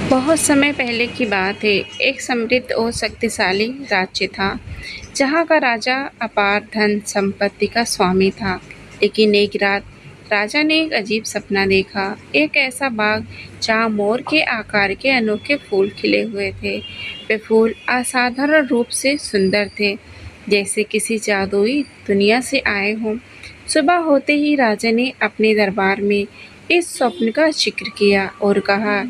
बहुत समय पहले की बात है। एक समृद्ध और शक्तिशाली राज्य था, जहाँ का राजा अपार धन संपत्ति का स्वामी था। लेकिन एक रात राजा ने एक अजीब सपना देखा। एक ऐसा बाग जहाँ मोर के आकार के अनोखे फूल खिले हुए थे। वे फूल असाधारण रूप से सुंदर थे, जैसे किसी जादुई दुनिया से आए हों। सुबह होते ही राजा ने अपने दरबार में इस स्वप्न का जिक्र किया और कहा,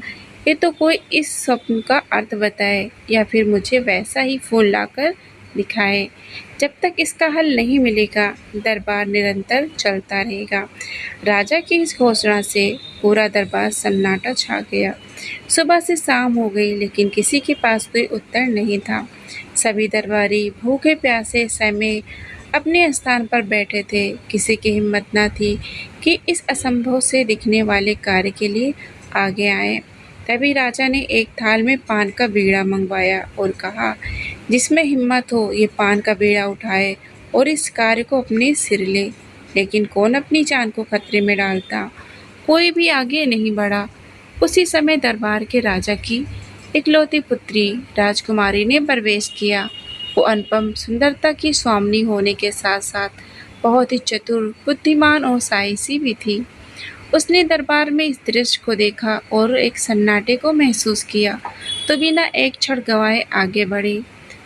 ये तो कोई इस स्वप्न का अर्थ बताए या फिर मुझे वैसा ही फूल लाकर दिखाए। जब तक इसका हल नहीं मिलेगा, दरबार निरंतर चलता रहेगा। राजा की इस घोषणा से पूरा दरबार सन्नाटा छा गया। सुबह से शाम हो गई, लेकिन किसी के पास कोई उत्तर नहीं था। सभी दरबारी भूखे प्यासे सहमे अपने स्थान पर बैठे थे। किसी की हिम्मत न थी कि इस असंभव से दिखने वाले कार्य के लिए आगे आए। तभी राजा ने एक थाल में पान का बीड़ा मंगवाया और कहा, जिसमें हिम्मत हो ये पान का बीड़ा उठाए और इस कार्य को अपने सिर ले। लेकिन कौन अपनी जान को खतरे में डालता? कोई भी आगे नहीं बढ़ा। उसी समय दरबार के राजा की इकलौती पुत्री राजकुमारी ने प्रवेश किया। वो अनुपम सुंदरता की स्वामिनी होने के साथ साथ बहुत ही चतुर, बुद्धिमान और साहसी भी थी। उसने दरबार में इस दृश्य को देखा और एक सन्नाटे को महसूस किया, तो बिना एक क्षण गंवाए आगे बढ़ी।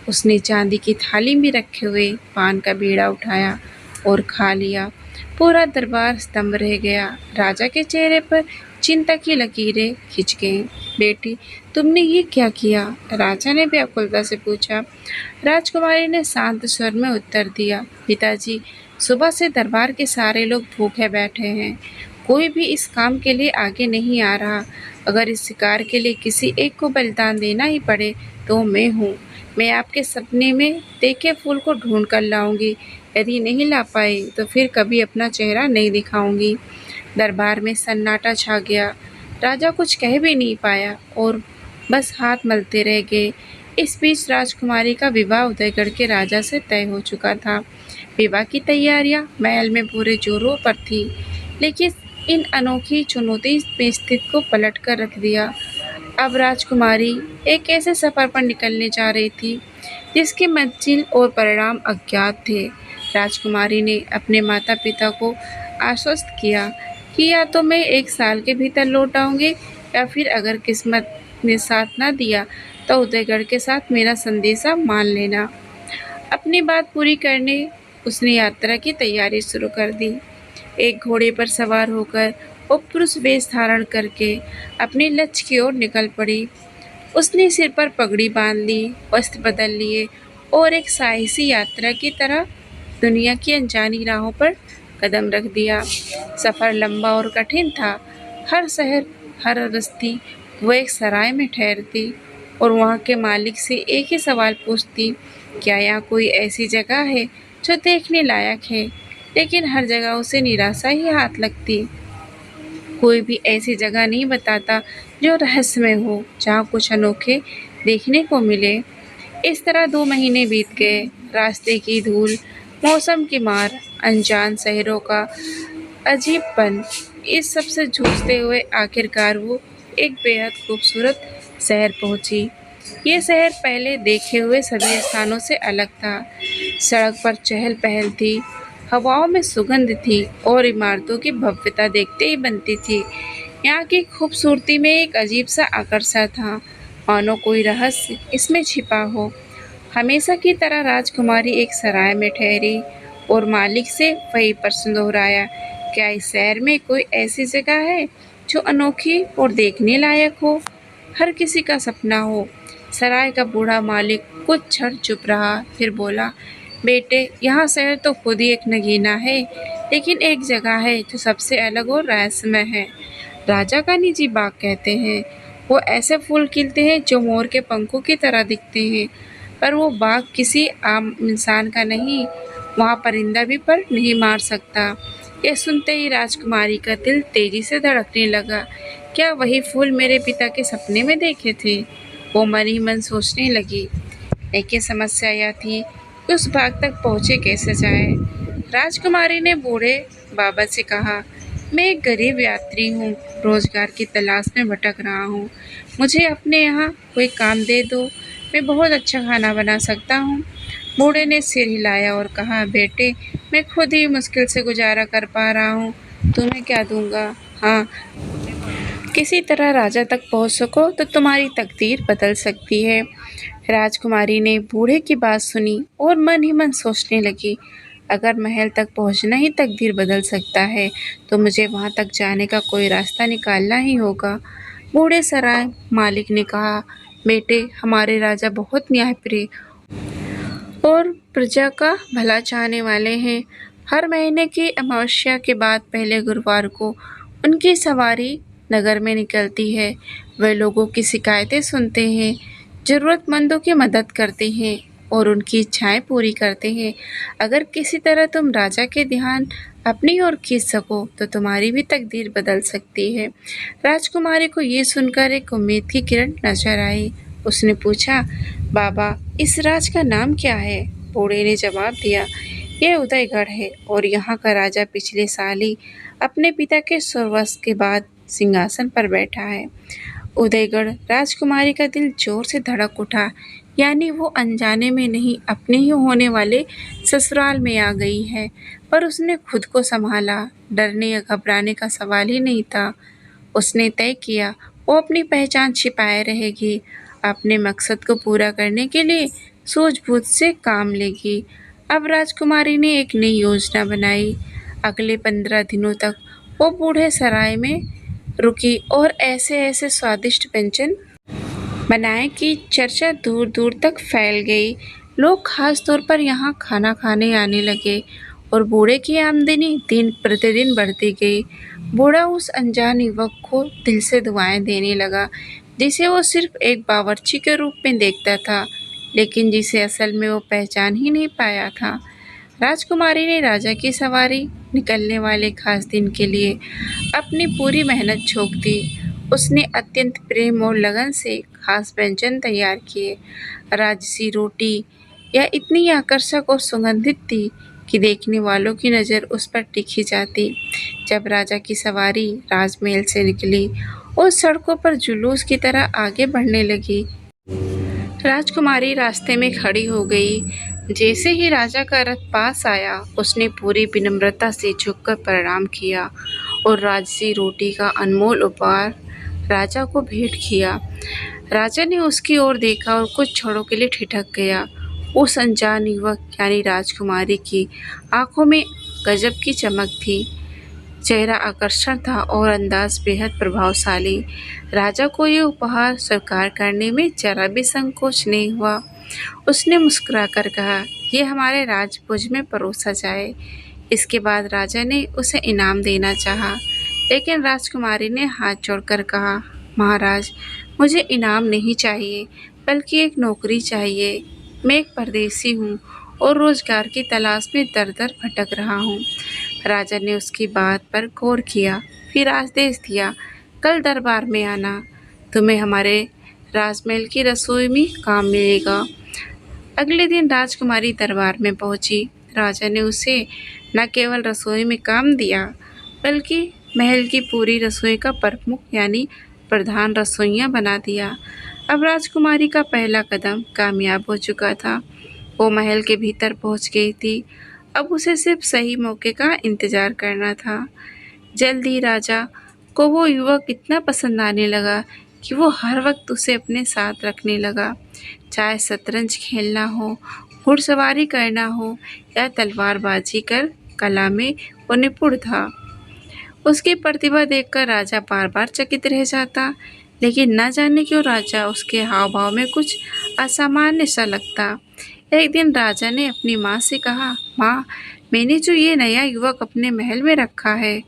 उसने चांदी की थाली में रखे हुए पान का बीड़ा उठाया और खा लिया। पूरा दरबार स्तंभ रह गया। राजा के चेहरे पर चिंता की लकीरें खिंच गईं। बेटी, तुमने ये क्या किया? राजा ने व्याकुलता से पूछा। राजकुमारी ने शांत स्वर में उत्तर दिया, पिताजी, सुबह से दरबार के सारे लोग भूखे बैठे हैं। कोई भी इस काम के लिए आगे नहीं आ रहा। अगर इस शिकार के लिए किसी एक को बलिदान देना ही पड़े तो मैं हूँ। मैं आपके सपने में देखे फूल को ढूंढ कर लाऊंगी। यदि नहीं ला पाई तो फिर कभी अपना चेहरा नहीं दिखाऊंगी। दरबार में सन्नाटा छा गया। राजा कुछ कह भी नहीं पाया और बस हाथ मलते रह गए। इस बीच राजकुमारी का विवाह उदयगढ़ के राजा से तय हो चुका था। विवाह की तैयारियां महल में पूरे जोरों पर थी, लेकिन इन अनोखी चुनौती में स्थिति को पलट कर रख दिया। अब राजकुमारी एक ऐसे सफर पर निकलने जा रही थी जिसकी मंजिल और परिणाम अज्ञात थे। राजकुमारी ने अपने माता पिता को आश्वस्त किया कि या तो मैं 1 साल के भीतर लौट आऊंगी, या फिर अगर किस्मत ने साथ न दिया तो उदयगढ़ के साथ मेरा संदेशा मान लेना। अपनी बात पूरी करने उसने यात्रा की तैयारी शुरू कर दी। एक घोड़े पर सवार होकर वो पुरुष वेश धारण करके अपने लक्ष्य की ओर निकल पड़ी। उसने सिर पर पगड़ी बांध ली, वस्त्र बदल लिए और एक साहसी यात्रा की तरह दुनिया की अनजानी राहों पर कदम रख दिया। सफ़र लंबा और कठिन था। हर शहर, हर बस्ती वो एक सराय में ठहरती और वहाँ के मालिक से एक ही सवाल पूछती, क्या यहाँ कोई ऐसी जगह है जो देखने लायक है? लेकिन हर जगह उसे निराशा ही हाथ लगती। कोई भी ऐसी जगह नहीं बताता जो रहस्यमय हो, जहाँ कुछ अनोखे देखने को मिले। इस तरह 2 महीने बीत गए। रास्ते की धूल, मौसम की मार, अनजान शहरों का अजीबपन, इस सब से जूझते हुए आखिरकार वो एक बेहद खूबसूरत शहर पहुंची। ये शहर पहले देखे हुए सभी स्थानों से अलग था। सड़क पर चहल पहल थी, हवाओं में सुगंध थी और इमारतों की भव्यता देखते ही बनती थी। यहाँ की खूबसूरती में एक अजीब सा आकर्षण था, मानो कोई रहस्य इसमें छिपा हो। हमेशा की तरह राजकुमारी एक सराय में ठहरी और मालिक से वही प्रश्न दोहराया, क्या इस शहर में कोई ऐसी जगह है जो अनोखी और देखने लायक हो, हर किसी का सपना हो? सराय का बूढ़ा मालिक कुछ क्षण चुप रहा, फिर बोला, बेटे, यहाँ शहर तो खुद ही एक नगीना है, लेकिन एक जगह है जो सबसे अलग और रहस्यमय है। राजा का निजी बाग कहते हैं। वो ऐसे फूल खिलते हैं जो मोर के पंखों की तरह दिखते हैं, पर वो बाग किसी आम इंसान का नहीं। वहाँ परिंदा भी पर नहीं मार सकता। यह सुनते ही राजकुमारी का दिल तेजी से धड़कने लगा। क्या वही फूल मेरे पिता के सपने में देखे थे? वो मन ही मन सोचने लगी। लेकिन समस्या यह थी कि उस बाग तक पहुँचे कैसे जाए। राजकुमारी ने बूढ़े बाबा से कहा, मैं एक गरीब यात्री हूँ, रोजगार की तलाश में भटक रहा हूँ। मुझे अपने यहाँ कोई काम दे दो, मैं बहुत अच्छा खाना बना सकता हूँ। बूढ़े ने सिर हिलाया और कहा, बेटे, मैं खुद ही मुश्किल से गुजारा कर पा रहा हूँ, तुम्हें क्या दूंगा। हाँ, किसी तरह राजा तक पहुँच सको तो तुम्हारी तकदीर बदल सकती है। राजकुमारी ने बूढ़े की बात सुनी और मन ही मन सोचने लगी, अगर महल तक पहुँचना ही तकदीर बदल सकता है तो मुझे वहाँ तक जाने का कोई रास्ता निकालना ही होगा। बूढ़े सराय मालिक ने कहा, बेटे, हमारे राजा बहुत न्यायप्रिय और प्रजा का भला चाहने वाले हैं। हर महीने की अमावस्या के बाद पहले गुरुवार को उनकी सवारी नगर में निकलती है। वे लोगों की शिकायतें सुनते हैं, ज़रूरतमंदों की मदद करते हैं और उनकी इच्छाएं पूरी करते हैं। अगर किसी तरह तुम राजा के ध्यान अपनी ओर खींच सको तो तुम्हारी भी तकदीर बदल सकती है। राजकुमारी को ये सुनकर एक उम्मीद की किरण नजर आई। उसने पूछा, बाबा, इस राज का नाम क्या है? बूढ़े ने जवाब दिया, यह उदयगढ़ है और यहाँ का राजा पिछले साल ही अपने पिता के स्वर्गवास के बाद सिंहासन पर बैठा है। उदयगढ़ राजकुमारी का दिल जोर से धड़क उठा, यानी वो अनजाने में नहीं, अपने ही होने वाले ससुराल में आ गई है। पर उसने खुद को संभाला, डरने या घबराने का सवाल ही नहीं था। उसने तय किया, वो अपनी पहचान छिपाए रहेगी, अपने मकसद को पूरा करने के लिए सूझबूझ से काम लेगी। अब राजकुमारी ने एक नई योजना बनाई। अगले 15 दिनों तक वो बूढ़े सराय में रुकी और ऐसे ऐसे स्वादिष्ट व्यंजन बनाए कि चर्चा दूर दूर तक फैल गई। लोग खास तौर पर यहाँ खाना खाने आने लगे और बूढ़े की आमदनी दिन प्रतिदिन बढ़ती गई। बूढ़ा उस अनजान युवक को दिल से दुआएं देने लगा, जिसे वो सिर्फ एक बावर्ची के रूप में देखता था, लेकिन जिसे असल में वो पहचान ही नहीं पाया था। राजकुमारी ने राजा की सवारी निकलने वाले खास दिन के लिए अपनी पूरी मेहनत झोंक दी। उसने अत्यंत प्रेम और लगन से खास व्यंजन तैयार किए। राजसी रोटी यह इतनी आकर्षक और सुगंधित थी कि देखने वालों की नज़र उस पर टिकी जाती। जब राजा की सवारी राजमहल से निकली और सड़कों पर जुलूस की तरह आगे बढ़ने लगी, राजकुमारी रास्ते में खड़ी हो गई। जैसे ही राजा का रथ पास आया, उसने पूरी विनम्रता से झुककर प्रणाम किया और राजसी रोटी का अनमोल उपहार राजा को भेंट किया। राजा ने उसकी ओर देखा और कुछ क्षणों के लिए ठिठक गया। उस अनजान युवक यानी राजकुमारी की आंखों में गजब की चमक थी, चेहरा आकर्षण था और अंदाज बेहद प्रभावशाली। राजा को ये उपहार स्वीकार करने में जरा भी संकोच नहीं हुआ। उसने मुस्कुराकर कहा, ये हमारे राजभोज में परोसा जाए। इसके बाद राजा ने उसे इनाम देना चाहा, लेकिन राजकुमारी ने हाथ जोड़कर कहा, महाराज, मुझे इनाम नहीं चाहिए, बल्कि एक नौकरी चाहिए। मैं एक परदेसी हूँ और रोजगार की तलाश में दर दर भटक रहा हूँ। राजा ने उसकी बात पर गौर किया, फिर आदेश दिया, कल दरबार में आना, तुम्हें हमारे राजमहल की रसोई में काम मिलेगा। अगले दिन राजकुमारी दरबार में पहुंची। राजा ने उसे न केवल रसोई में काम दिया, बल्कि महल की पूरी रसोई का प्रमुख यानी प्रधान रसोइया बना दिया। अब राजकुमारी का पहला कदम कामयाब हो चुका था। वो महल के भीतर पहुंच गई थी। अब उसे सिर्फ सही मौके का इंतजार करना था। जल्द ही राजा को वो युवक इतना पसंद आने लगा कि वो हर वक्त उसे अपने साथ रखने लगा। चाहे शतरंज खेलना हो, घुड़सवारी करना हो या तलवारबाजी कर कला में वो निपुण था। उसकी प्रतिभा देखकर राजा बार बार चकित रह जाता, लेकिन न जाने क्यों राजा उसके हाव भाव में कुछ असामान्य सा लगता। एक दिन राजा ने अपनी माँ से कहा, माँ, मैंने जो ये नया युवक अपने महल में रखा है,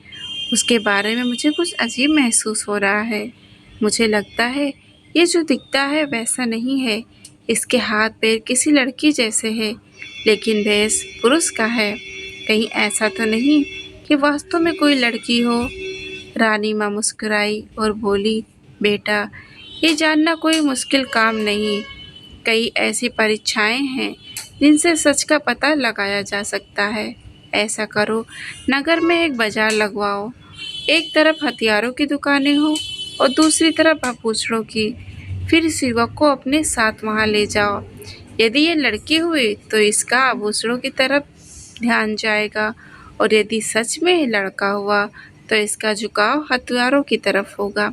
उसके बारे में मुझे कुछ अजीब महसूस हो रहा है। मुझे लगता है ये जो दिखता है वैसा नहीं है। इसके हाथ पैर किसी लड़की जैसे है, लेकिन भेष पुरुष का है। कहीं ऐसा तो नहीं कि वास्तव में कोई लड़की हो। रानी माँ मुस्कुराई और बोली, बेटा, ये जानना कोई मुश्किल काम नहीं। कई ऐसी परीक्षाएं हैं जिनसे सच का पता लगाया जा सकता है। ऐसा करो, नगर में एक बाजार लगवाओ, एक तरफ हथियारों की दुकानें हो और दूसरी तरफ आभूषणों की। फिर इस युवक को अपने साथ वहां ले जाओ। यदि ये लड़की हुई तो इसका आभूषणों की तरफ ध्यान जाएगा, और यदि सच में लड़का हुआ तो इसका झुकाव हथियारों की तरफ होगा।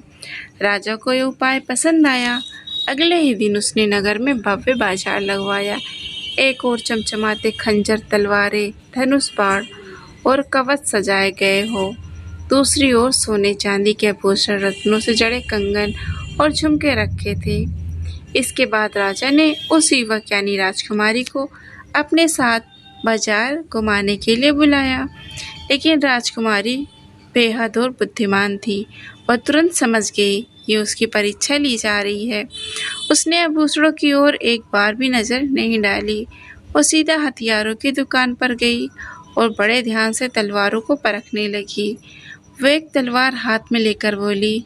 राजा को यह उपाय पसंद आया। अगले ही दिन उसने नगर में भव्य बाजार लगवाया। एक ओर चमचमाते खंजर, तलवारें, धनुष, बाण और कवच सजाए गए हो, दूसरी ओर सोने चांदी के आभूषण, रत्नों से जड़े कंगन और झुमके रखे थे। इसके बाद राजा ने उस युवक यानी राजकुमारी को अपने साथ बाजार घुमाने के लिए बुलाया। लेकिन राजकुमारी बेहद और बुद्धिमान थी। वह तुरंत समझ गई ये उसकी परीक्षा ली जा रही है। उसने आभूषणों की ओर एक बार भी नजर नहीं डाली। वो सीधा हथियारों की दुकान पर गई और बड़े ध्यान से तलवारों को परखने लगी। वह एक तलवार हाथ में लेकर बोली,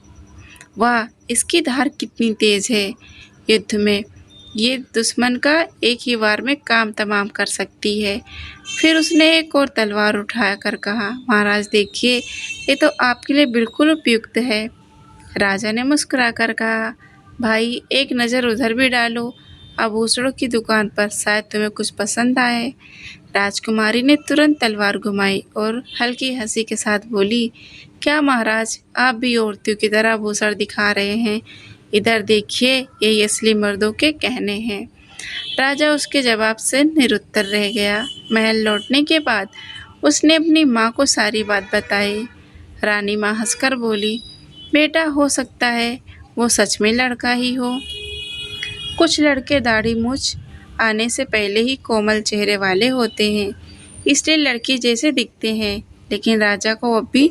वाह, इसकी धार कितनी तेज है। युद्ध में ये दुश्मन का एक ही वार में काम तमाम कर सकती है। फिर उसने एक और तलवार उठाकर कहा, महाराज देखिए, ये तो आपके लिए बिल्कुल उपयुक्त है। राजा ने मुस्कुराकर कहा, भाई एक नज़र उधर भी डालो, आभूषणों की दुकान पर, शायद तुम्हें कुछ पसंद आए। राजकुमारी ने तुरंत तलवार घुमाई और हल्की हंसी के साथ बोली, क्या महाराज, आप भी औरतों की तरह आभूषण दिखा रहे हैं? इधर देखिए, ये असली मर्दों के कहने हैं। राजा उसके जवाब से निरुत्तर रह गया। महल लौटने के बाद उसने अपनी माँ को सारी बात बताई। रानी माँ हंसकर बोली, बेटा, हो सकता है वो सच में लड़का ही हो। कुछ लड़के दाढ़ी मूछ आने से पहले ही कोमल चेहरे वाले होते हैं, इसलिए लड़की जैसे दिखते हैं। लेकिन राजा को अब भी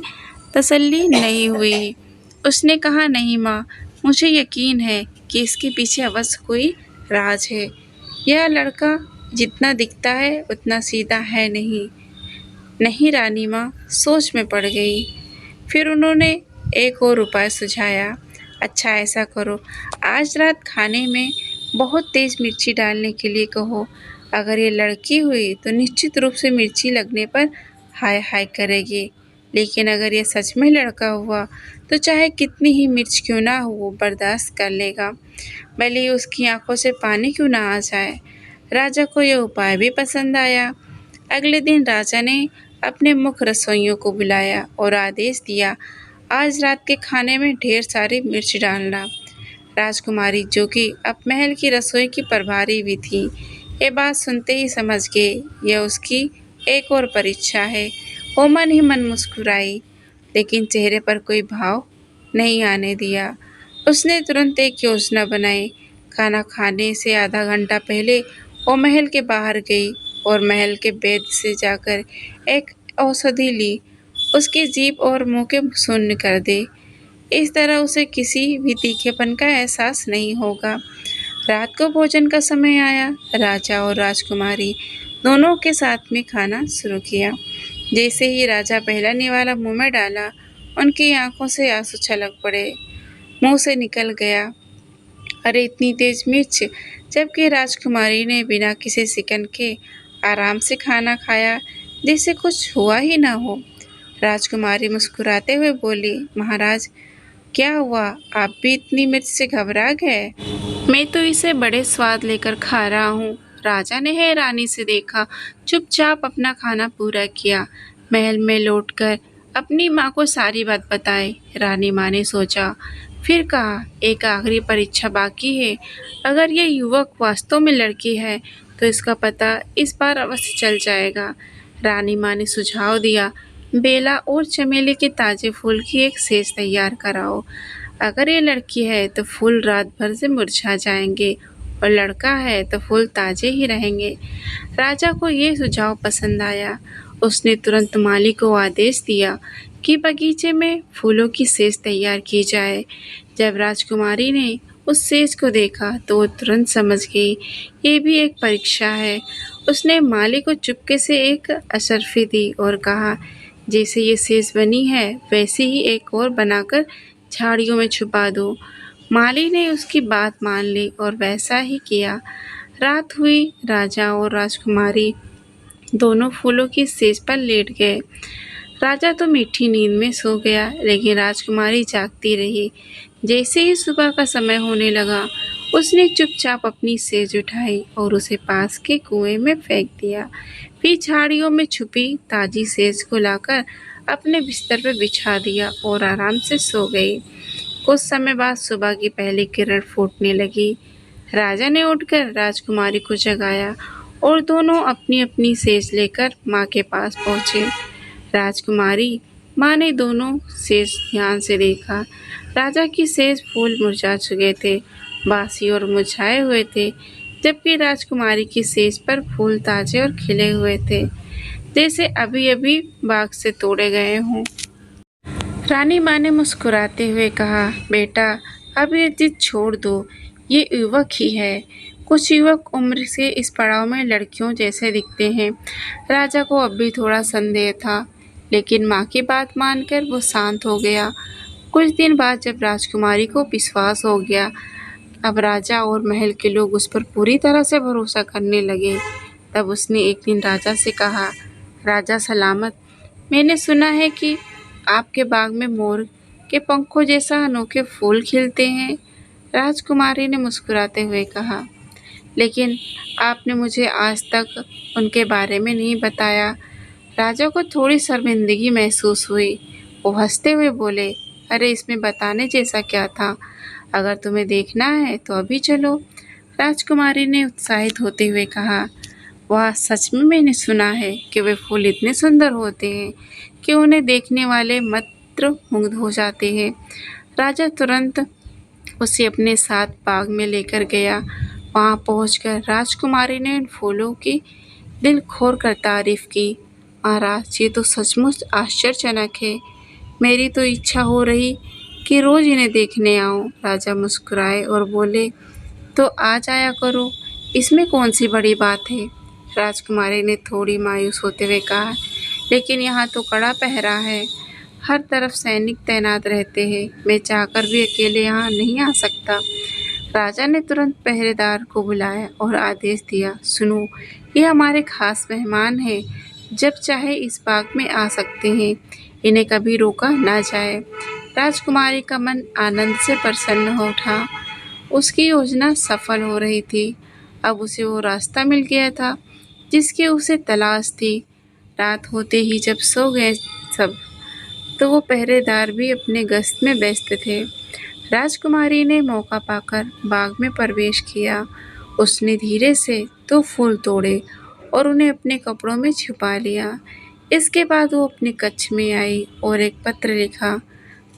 तसल्ली नहीं हुई। उसने कहा, नहीं माँ, मुझे यकीन है कि इसके पीछे अवश्य कोई राज है। यह लड़का जितना दिखता है उतना सीधा है नहीं। नहीं, रानी माँ सोच में पड़ गई। फिर उन्होंने एक और उपाय सुझाया। अच्छा, ऐसा करो, आज रात खाने में बहुत तेज मिर्ची डालने के लिए कहो। अगर ये लड़की हुई तो निश्चित रूप से मिर्ची लगने पर हाय हाय करेगी। लेकिन अगर ये सच में लड़का हुआ तो चाहे कितनी ही मिर्च क्यों ना हो वो बर्दाश्त कर लेगा, भले ही उसकी आंखों से पानी क्यों ना आ जाए। राजा को यह उपाय भी पसंद आया। अगले दिन राजा ने अपने मुख्य रसोइयों को बुलाया और आदेश दिया, आज रात के खाने में ढेर सारी मिर्च डालना। राजकुमारी, जो कि अब महल की रसोई की प्रभारी भी थी, ये बात सुनते ही समझ गई यह उसकी एक और परीक्षा है। वो मन ही मन मुस्कुराई, लेकिन चेहरे पर कोई भाव नहीं आने दिया। उसने तुरंत एक योजना बनाई। खाना खाने से आधा घंटा पहले वो महल के बाहर गई और महल के वैद्य से जाकर एक औषधि ली। उसकी जीभ और मुंह के शून्य कर दे। इस तरह उसे किसी भी तीखेपन का एहसास नहीं होगा। रात को भोजन का समय आया। राजा और राजकुमारी दोनों के साथ में खाना शुरू किया। जैसे ही राजा पहला निवाला मुंह में डाला, उनकी आंखों से आंसू छलक पड़े। मुंह से निकल गया, अरे इतनी तेज मिर्च, जबकि राजकुमारी ने बिना किसी सिकन के आराम से खाना खाया जैसे कुछ हुआ ही ना हो। राजकुमारी मुस्कुराते हुए बोली, महाराज, क्या हुआ, आप भी इतनी मिर्च से घबरा गए? मैं तो इसे बड़े स्वाद लेकर खा रहा हूँ। राजा ने हैरानी से देखा, चुपचाप अपना खाना पूरा किया। महल में लौटकर अपनी माँ को सारी बात बताई। रानी माँ ने सोचा, फिर कहा, एक आखिरी परीक्षा बाकी है। अगर ये युवक वास्तव में लड़की है तो इसका पता इस बार अवश्य चल जाएगा। रानी माँ ने सुझाव दिया, बेला और चमेली के ताजे फूल की एक सेज तैयार कराओ। अगर ये लड़की है तो फूल रात भर से मुरझा जाएंगे, और लड़का है तो फूल ताजे ही रहेंगे। राजा को ये सुझाव पसंद आया। उसने तुरंत माली को आदेश दिया कि बगीचे में फूलों की सेज तैयार की जाए। जब राजकुमारी ने उस सेज को देखा तो वो तुरंत समझ गई ये भी एक परीक्षा है। उसने माली को चुपके से एक अशर्फी दी और कहा, जैसे ये सेज बनी है वैसे ही एक और बनाकर झाड़ियों में छुपा दो। माली ने उसकी बात मान ली और वैसा ही किया। रात हुई। राजा और राजकुमारी दोनों फूलों की सेज पर लेट गए। राजा तो मीठी नींद में सो गया, लेकिन राजकुमारी जागती रही। जैसे ही सुबह का समय होने लगा, उसने चुपचाप अपनी सेज उठाई और उसे पास के कुएं में फेंक दिया। फिर झाड़ियों में छुपी ताजी सेज को लाकर अपने बिस्तर पर बिछा दिया और आराम से सो गई। कुछ समय बाद सुबह की पहली किरण फूटने लगी। राजा ने उठकर राजकुमारी को जगाया और दोनों अपनी अपनी सेज लेकर माँ के पास पहुँचे। राजकुमारी माँ ने दोनों सेज ध्यान से देखा। राजा की सेज फूल मुरझा चुके थे, बासी और मुरझाए हुए थे, जबकि राजकुमारी की सेज पर फूल ताजे और खिले हुए थे, जैसे अभी अभी बाग से तोड़े गए हों। रानी माँ ने मुस्कुराते हुए कहा, बेटा, अब ये जिद छोड़ दो, ये युवक ही है। कुछ युवक उम्र से इस पड़ाव में लड़कियों जैसे दिखते हैं। राजा को अब भी थोड़ा संदेह था, लेकिन माँ की बात मानकर वो शांत हो गया। कुछ दिन बाद जब राजकुमारी को विश्वास हो गया, अब राजा और महल के लोग उस पर पूरी तरह से भरोसा करने लगे, तब उसने एक दिन राजा से कहा, राजा सलामत, मैंने सुना है कि आपके बाग में मोर के पंखों जैसा अनोखे फूल खिलते हैं। राजकुमारी ने मुस्कुराते हुए कहा, लेकिन आपने मुझे आज तक उनके बारे में नहीं बताया। राजा को थोड़ी शर्मिंदगी महसूस हुई। वो हंसते हुए बोले, अरे इसमें बताने जैसा क्या था? अगर तुम्हें देखना है तो अभी चलो। राजकुमारी ने उत्साहित होते हुए कहा, वाह, सच में मैंने सुना है कि वे फूल इतने सुंदर होते हैं कि उन्हें देखने वाले मंत्रमुग्ध हो जाते हैं। राजा तुरंत उसे अपने साथ बाग में लेकर गया। वहां पहुंचकर राजकुमारी ने उन फूलों की दिल खोल कर तारीफ की। महाराज, ये तो सचमुच आश्चर्यजनक है। मेरी तो इच्छा हो रही कि रोज इन्हें देखने आऊं। राजा मुस्कुराए और बोले, तो आ जाया करो, इसमें कौन सी बड़ी बात है? राजकुमारी ने थोड़ी मायूस होते हुए कहा, लेकिन यहाँ तो कड़ा पहरा है, हर तरफ सैनिक तैनात रहते हैं, मैं चाहकर भी अकेले यहाँ नहीं आ सकता। राजा ने तुरंत पहरेदार को बुलाया और आदेश दिया, सुनो, ये हमारे खास मेहमान हैं, जब चाहे इस बाग में आ सकते हैं, इन्हें कभी रोका ना जाए। राजकुमारी का मन आनंद से प्रसन्न हो उठा। उसकी योजना सफल हो रही थी। अब उसे वो रास्ता मिल गया था जिसकी उसे तलाश थी। रात होते ही जब सो गए सब, तो वो पहरेदार भी अपने गश्त में व्यस्त थे। राजकुमारी ने मौका पाकर बाग में प्रवेश किया। उसने धीरे से दो फूल तोड़े और उन्हें अपने कपड़ों में छुपा लिया। इसके बाद वो अपने कक्ष में आई और एक पत्र लिखा,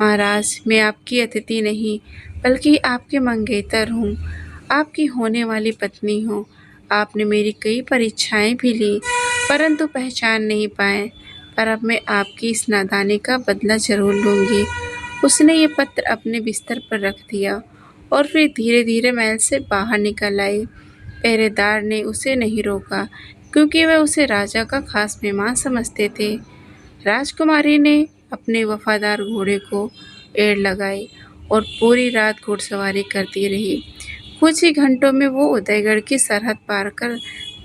महाराज, मैं आपकी अतिथि नहीं बल्कि आपके मंगेतर हूँ, आपकी होने वाली पत्नी हूँ। आपने मेरी कई परीक्षाएं भी ली, परंतु पहचान नहीं पाए, पर अब मैं आपकी इस नादानी का बदला जरूर लूँगी। उसने ये पत्र अपने बिस्तर पर रख दिया और फिर धीरे धीरे महल से बाहर निकल आई। पहरेदार ने उसे नहीं रोका, क्योंकि वह उसे राजा का खास मेहमान समझते थे। राजकुमारी ने अपने वफादार घोड़े को एड़ लगाई और पूरी रात घुड़सवारी करती रही। कुछ ही घंटों में वो उदयगढ़ की सरहद पार कर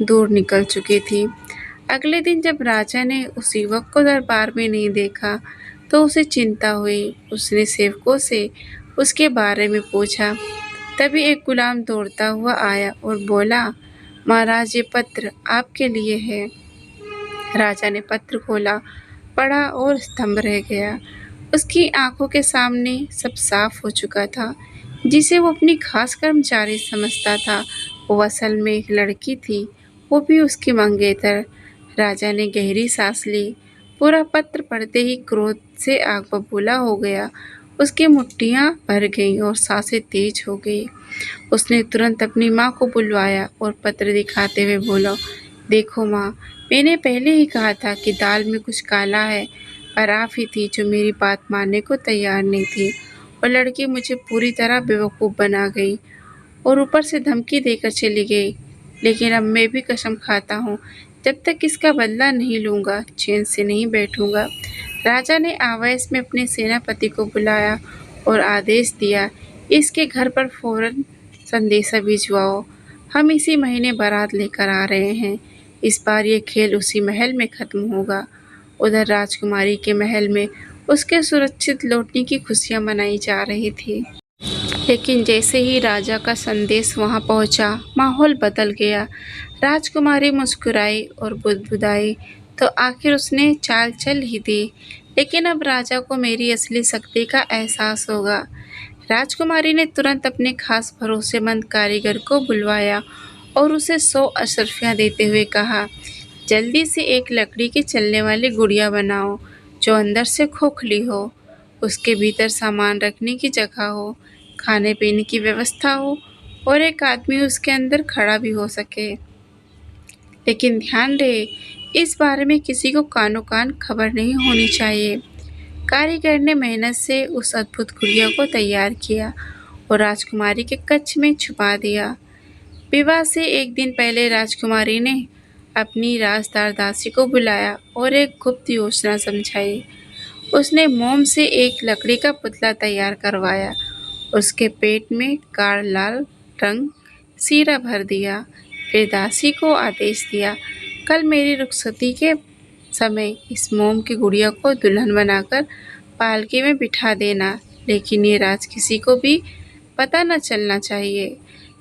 दूर निकल चुकी थी। अगले दिन जब राजा ने उस युवक को दरबार में नहीं देखा, तो उसे चिंता हुई। उसने सेवकों से उसके बारे में पूछा। तभी एक गुलाम दौड़ता हुआ आया और बोला, महाराज, ये पत्र आपके लिए है। राजा ने पत्र खोला, पढ़ा और स्तंभ रह गया। उसकी आंखों के सामने सब साफ हो चुका था। जिसे वो अपनी खास कर्मचारी समझता था, वो असल में एक लड़की थी, वो भी उसकी मंगेतर। राजा ने गहरी सांस ली। पूरा पत्र पढ़ते ही क्रोध से आग बबूला हो गया। उसकी मुट्ठियां भर गईं और सांसें तेज हो गई। उसने तुरंत अपनी माँ को बुलवाया और पत्र दिखाते हुए बोला, देखो माँ, मैंने पहले ही कहा था कि दाल में कुछ काला है, पर आप ही थी जो मेरी बात मानने को तैयार नहीं थी, और लड़की मुझे पूरी तरह बेवकूफ़ बना गई और ऊपर से धमकी देकर चली गई। लेकिन अब मैं भी कसम खाता हूँ, जब तक इसका बदला नहीं लूँगा, चैन से नहीं बैठूँगा। राजा ने आवेश में अपने सेनापति को बुलाया और आदेश दिया, इसके घर पर फौरन संदेशा भिजवाओ। हम इसी महीने बारात लेकर आ रहे हैं। इस बार ये खेल उसी महल में खत्म होगा। उधर राजकुमारी के महल में उसके सुरक्षित लौटने की खुशियां मनाई जा रही थी। लेकिन जैसे ही राजा का संदेश वहां पहुंचा, माहौल बदल गया। राजकुमारी मुस्कुराई और बुदबुदाई, तो आखिर उसने चाल चल ही दी। लेकिन अब राजा को मेरी असली शक्ति का एहसास होगा। राजकुमारी ने तुरंत अपने खास भरोसेमंद कारीगर को बुलवाया और उसे 100 अशर्फियां देते हुए कहा, जल्दी से एक लकड़ी की चलने वाली गुड़िया बनाओ जो अंदर से खोखली हो, उसके भीतर सामान रखने की जगह हो, खाने पीने की व्यवस्था हो और एक आदमी उसके अंदर खड़ा भी हो सके। लेकिन ध्यान रहे, इस बारे में किसी को कानो कान खबर नहीं होनी चाहिए। कारीगर ने मेहनत से उस अद्भुत गुड़िया को तैयार किया और राजकुमारी के कक्ष में छुपा दिया। विवाह से एक दिन पहले राजकुमारी ने अपनी राजदार दासी को बुलाया और एक गुप्त योजना समझाई। उसने मोम से एक लकड़ी का पुतला तैयार करवाया, उसके पेट में गाढ़ लाल रंग सीरा भर दिया। फिर दासी को आदेश दिया, कल मेरी रुखसती के समय इस मोम की गुड़िया को दुल्हन बनाकर पालकी में बिठा देना, लेकिन ये राज किसी को भी पता न चलना चाहिए।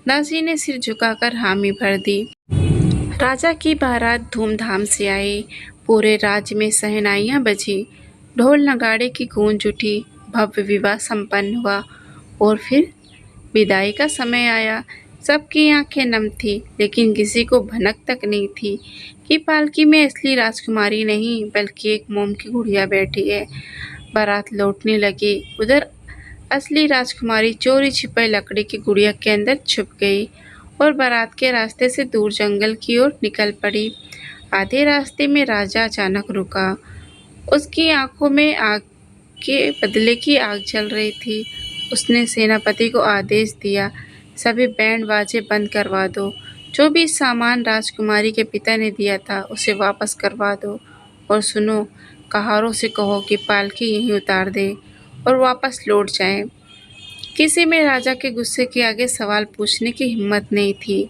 दासी ने सिर झुकाकर हामी भर दी। राजा की बारात धूमधाम से आई। पूरे राज्य में शहनाइयाँ बजी, ढोल नगाड़े की गूंज उठी। भव्य विवाह संपन्न हुआ और फिर विदाई का समय आया। सबकी आंखें नम थी, लेकिन किसी को भनक तक नहीं थी कि पालकी में असली राजकुमारी नहीं बल्कि एक मोम की गुड़िया बैठी है। बारात लौटने लगी। उधर असली राजकुमारी चोरी छिपे लकड़ी की गुड़िया के अंदर छुप गई और बारात के रास्ते से दूर जंगल की ओर निकल पड़ी। आधे रास्ते में राजा अचानक रुका। उसकी आंखों में आग के बदले की आग जल रही थी। उसने सेनापति को आदेश दिया, सभी बैंड बाजे बंद करवा दो। जो भी सामान राजकुमारी के पिता ने दिया था उसे वापस करवा दो। और सुनो, कहारों से कहो कि पालकी यहीं उतार दे और वापस लौट जाए। किसी में राजा के गुस्से के आगे सवाल पूछने की हिम्मत नहीं थी।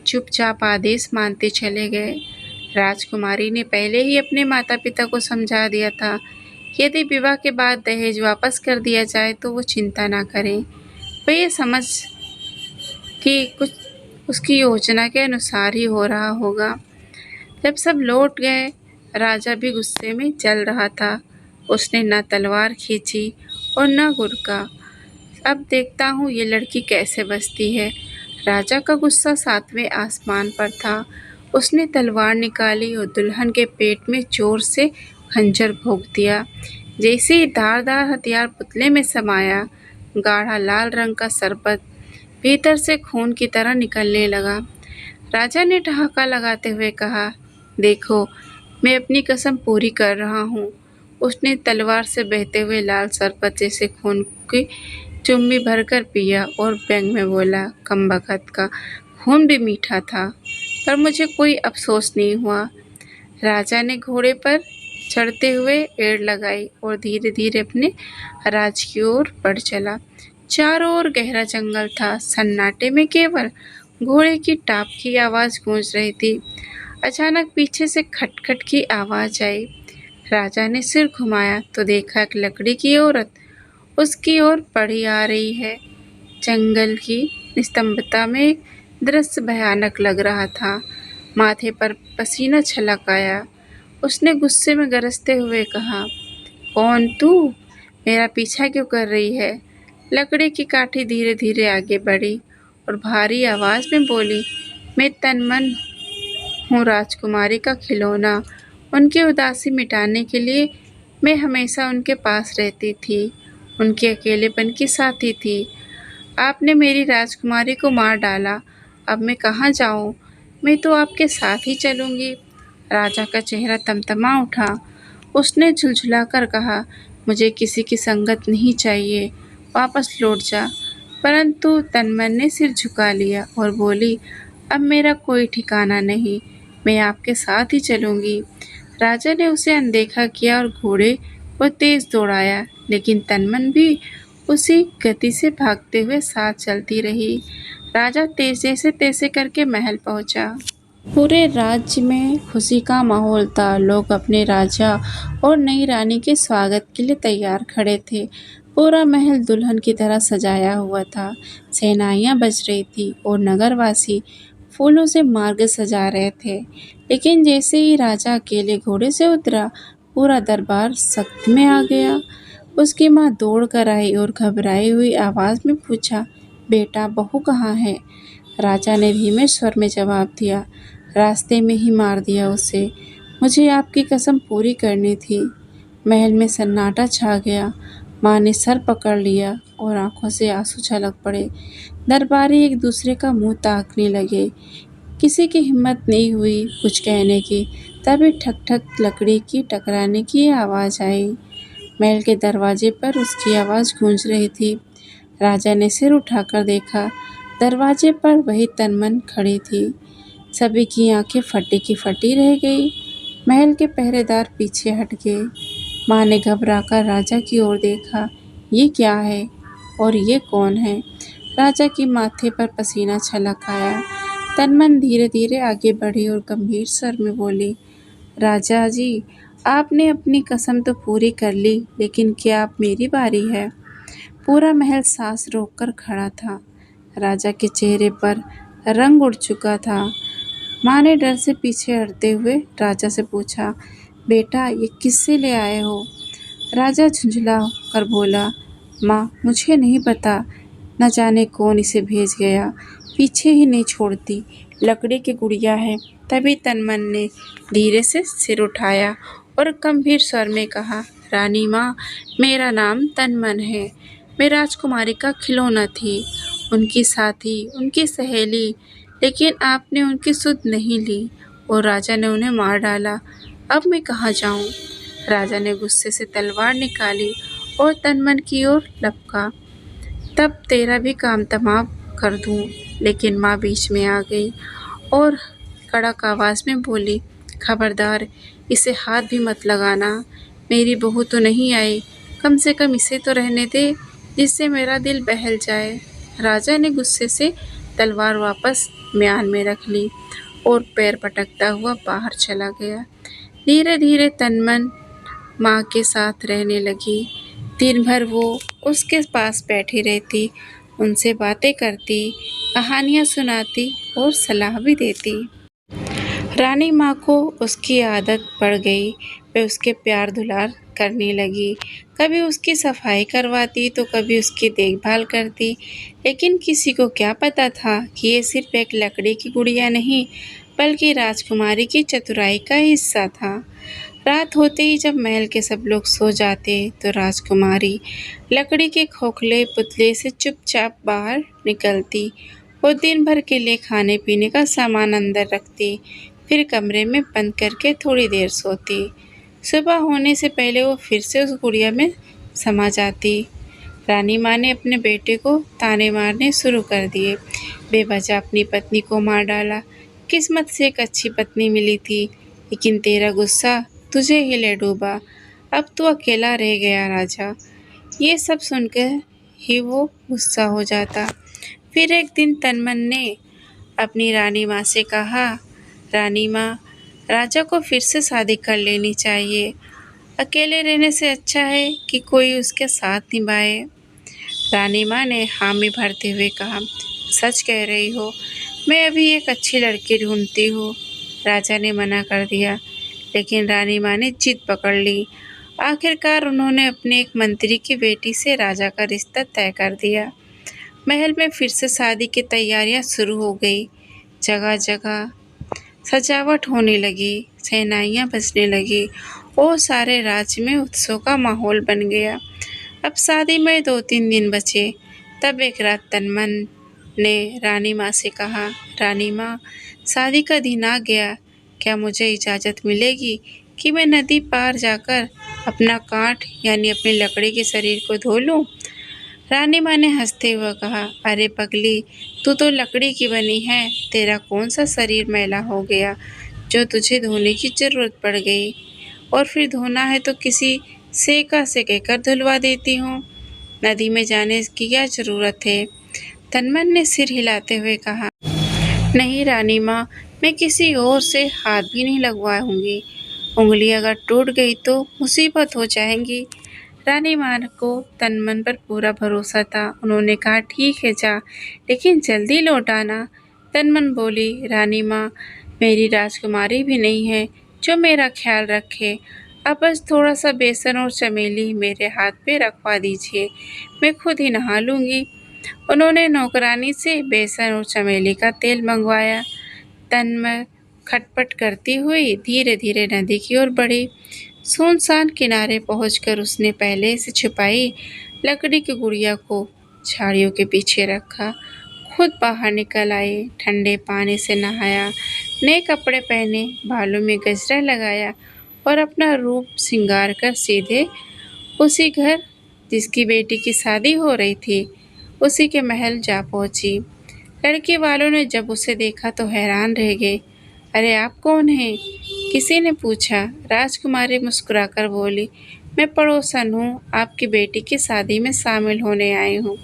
चुपचाप आदेश मानते चले गए। राजकुमारी ने पहले ही अपने माता पिता को समझा दिया था, यदि विवाह के बाद दहेज वापस कर दिया जाए तो वो चिंता ना करें। वह ये समझ कि कुछ उसकी योजना के अनुसार ही हो रहा होगा। जब सब लौट गए, राजा भी गुस्से में जल रहा था। उसने न तलवार खींची और न गुरका। अब देखता हूँ ये लड़की कैसे बचती है। राजा का गुस्सा 7वें आसमान पर था। उसने तलवार निकाली और दुल्हन के पेट में जोर से खंजर भोंक दिया। जैसे ही धारदार हथियार पुतले में समाया, गाढ़ा लाल रंग का शरबत भीतर से खून की तरह निकलने लगा। राजा ने ठहाका लगाते हुए कहा, देखो, मैं अपनी कसम पूरी कर रहा हूँ। उसने तलवार से बहते हुए लाल शरबत जैसे खून की चुम्मी भरकर पिया और व्यंग में बोला, कमबख्त का खून भी मीठा था, पर मुझे कोई अफसोस नहीं हुआ। राजा ने घोड़े पर चढ़ते हुए एड़ लगाई और धीरे धीरे अपने राज्य की ओर बढ़ चला। चारों ओर गहरा जंगल था। सन्नाटे में केवल घोड़े की टाप की आवाज़ गूंज रही थी। अचानक पीछे से खटखट की आवाज़ आई। राजा ने सिर घुमाया तो देखा एक लकड़ी की औरत उसकी ओर बढ़ी आ रही है। जंगल की निस्तंभता में दृश्य भयानक लग रहा था। माथे पर पसीना छलक आया। उसने गुस्से में गरजते हुए कहा, कौन तू? मेरा पीछा क्यों कर रही है? लकड़ी की काठी धीरे धीरे आगे बढ़ी और भारी आवाज़ में बोली, मैं तनमन हूँ राजकुमारी का खिलौना। उनकी उदासी मिटाने के लिए मैं हमेशा उनके पास रहती थी, उनके अकेलेपन की साथी थी। आपने मेरी राजकुमारी को मार डाला। अब मैं कहाँ जाऊँ? मैं तो आपके साथ ही चलूँगी। राजा का चेहरा तमतमा उठा। उसने झुलझुलाकर कहा, मुझे किसी की संगत नहीं चाहिए, वापस लौट जा। परंतु तन्मन ने सिर झुका लिया और बोली, अब मेरा कोई ठिकाना नहीं, मैं आपके साथ ही चलूँगी। राजा ने उसे अनदेखा किया और घोड़े को तेज दौड़ाया, लेकिन तन्मन भी उसी गति से भागते हुए साथ चलती रही। राजा तेजे से तैसे करके महल पहुंचा। पूरे राज्य में खुशी का माहौल था। लोग अपने राजा और नई रानी के स्वागत के लिए तैयार खड़े थे। पूरा महल दुल्हन की तरह सजाया हुआ था। शहनाइयाँ बज रही थी और नगरवासी फूलों से मार्ग सजा रहे थे। लेकिन जैसे ही राजा अकेले घोड़े से उतरा, पूरा दरबार सख्त में आ गया। उसकी माँ दौड़ कर आई और घबराई हुई आवाज़ में पूछा, बेटा, बहू कहाँ है? राजा ने धीमे स्वर में जवाब दिया, रास्ते में ही मार दिया उसे। मुझे आपकी कसम पूरी करनी थी। महल में सन्नाटा छा गया। माँ ने सर पकड़ लिया और आंखों से आंसू छलक पड़े। दरबारी एक दूसरे का मुंह ताकने लगे। किसी की हिम्मत नहीं हुई कुछ कहने की। तभी ठक ठक लकड़ी की टकराने की आवाज़ आई। महल के दरवाजे पर उसकी आवाज़ गूंज रही थी। राजा ने सिर उठाकर देखा। दरवाजे पर वही तनमन खड़ी थी। सभी की आंखें फटी की फटी रह गई। महल के पहरेदार पीछे हट गए। माँ ने घबराकर राजा की ओर देखा। ये क्या है और ये कौन है? राजा के माथे पर पसीना छलक आया। तनमन धीरे धीरे आगे बढ़ी और गंभीर स्वर में बोली, राजा जी, आपने अपनी कसम तो पूरी कर ली, लेकिन क्या अब मेरी बारी है? पूरा महल सांस रोककर खड़ा था। राजा के चेहरे पर रंग उड़ चुका था। माँ ने डर से पीछे हटते हुए राजा से पूछा, बेटा, ये किससे ले आए हो? राजा झुंझला कर बोला, माँ, मुझे नहीं पता। न जाने कौन इसे भेज गया। पीछे ही नहीं छोड़ती। लकड़ी की गुड़िया है। तभी तनमन ने धीरे से सिर उठाया और गंभीर स्वर में कहा, रानी माँ, मेरा नाम तनमन है। मैं राजकुमारी का खिलौना थी, उनकी साथी, उनकी सहेली। लेकिन आपने उनकी सुध नहीं ली और राजा ने उन्हें मार डाला। अब मैं कहाँ जाऊँ? राजा ने गुस्से से तलवार निकाली और तनमन की ओर लपका। तब तेरा भी काम तमाम कर दूँ। लेकिन माँ बीच में आ गई और कड़क आवाज़ में बोली, खबरदार, इसे हाथ भी मत लगाना। मेरी बहू तो नहीं आई, कम से कम इसे तो रहने दे, जिससे मेरा दिल बहल जाए। राजा ने गुस्से से तलवार वापस म्यान में रख ली और पैर पटकता हुआ बाहर चला गया। धीरे धीरे तनमन माँ के साथ रहने लगी। दिन भर वो उसके पास बैठी रहती, उनसे बातें करती, कहानियाँ सुनाती और सलाह भी देती। रानी माँ को उसकी आदत पड़ गई। वह उसके प्यार दुलार करने लगी। कभी उसकी सफाई करवाती तो कभी उसकी देखभाल करती। लेकिन किसी को क्या पता था कि ये सिर्फ एक लकड़ी की गुड़िया नहीं, बल्कि राजकुमारी की चतुराई का हिस्सा था। रात होते ही जब महल के सब लोग सो जाते तो राजकुमारी लकड़ी के खोखले पुतले से चुपचाप बाहर निकलती। वो दिन भर के लिए खाने पीने का सामान अंदर रखती, फिर कमरे में बंद करके थोड़ी देर सोती। सुबह होने से पहले वो फिर से उस गुड़िया में समा जाती। रानी माँ ने अपने बेटे को ताने मारने शुरू कर दिए। बेवजह अपनी पत्नी को मार डाला। किस्मत से एक अच्छी पत्नी मिली थी, लेकिन तेरा गुस्सा तुझे ही ले डूबा। अब तू अकेला रह गया राजा। ये सब सुनकर ही वो गुस्सा हो जाता। फिर एक दिन तनमन ने अपनी रानी माँ से कहा, रानी माँ, राजा को फिर से शादी कर लेनी चाहिए। अकेले रहने से अच्छा है कि कोई उसके साथ निभाए। रानी माँ ने हामी भरते हुए कहा, सच कह रही हो, मैं अभी एक अच्छी लड़की ढूंढती हूँ। राजा ने मना कर दिया, लेकिन रानी माँ ने जिद पकड़ ली। आखिरकार उन्होंने अपने एक मंत्री की बेटी से राजा का रिश्ता तय कर दिया। महल में फिर से शादी की तैयारियां शुरू हो गई। जगह जगह सजावट होने लगी, शहनाइयाँ बजने लगी और सारे राज्य में उत्सव का माहौल बन गया। अब शादी में 2-3 दिन बचे। तब एक रात तनमन ने रानी माँ से कहा, रानी माँ, शादी का दिन आ गया। क्या मुझे इजाज़त मिलेगी कि मैं नदी पार जाकर अपना काठ यानी अपनी लकड़ी के शरीर को धो लूँ? रानी माँ ने हंसते हुए कहा, अरे पगली, तू तो लकड़ी की बनी है। तेरा कौन सा शरीर मैला हो गया जो तुझे धोने की ज़रूरत पड़ गई? और फिर धोना है तो किसी सेका से कहकर धुलवा देती हूँ। नदी में जाने की क्या ज़रूरत है? तनमन ने सिर हिलाते हुए कहा, नहीं रानी माँ, मैं किसी और से हाथ भी नहीं लगवाऊंगी। उंगली अगर टूट गई तो मुसीबत हो जाएगी। रानी माँ को तन मन पर पूरा भरोसा था। उन्होंने कहा, ठीक है जा, लेकिन जल्दी लौट आना। तन मन बोली, रानी माँ मेरी राजकुमारी भी नहीं है जो मेरा ख्याल रखे। अब बस थोड़ा सा बेसन और चमेली मेरे हाथ पे रखवा दीजिए, मैं खुद ही नहा लूँगी। उन्होंने नौकरानी से बेसन और चमेली का तेल मंगवाया। तन्मय खटपट करती हुई धीरे धीरे नदी की ओर बढ़ी। सुनसान किनारे पहुंचकर उसने पहले से छुपाई लकड़ी की गुड़िया को झाड़ियों के पीछे रखा। खुद बाहर निकल आई, ठंडे पानी से नहाया, नए कपड़े पहने, बालों में गजरा लगाया और अपना रूप श्रृंगार कर सीधे उसी घर जिसकी बेटी की शादी हो रही थी उसी के महल जा पहुंची। लड़के वालों ने जब उसे देखा तो हैरान रह गए। अरे आप कौन हैं? किसी ने पूछा। राजकुमारी मुस्कुराकर बोली, मैं पड़ोसन हूँ, आपकी बेटी की शादी में शामिल होने आई हूँ।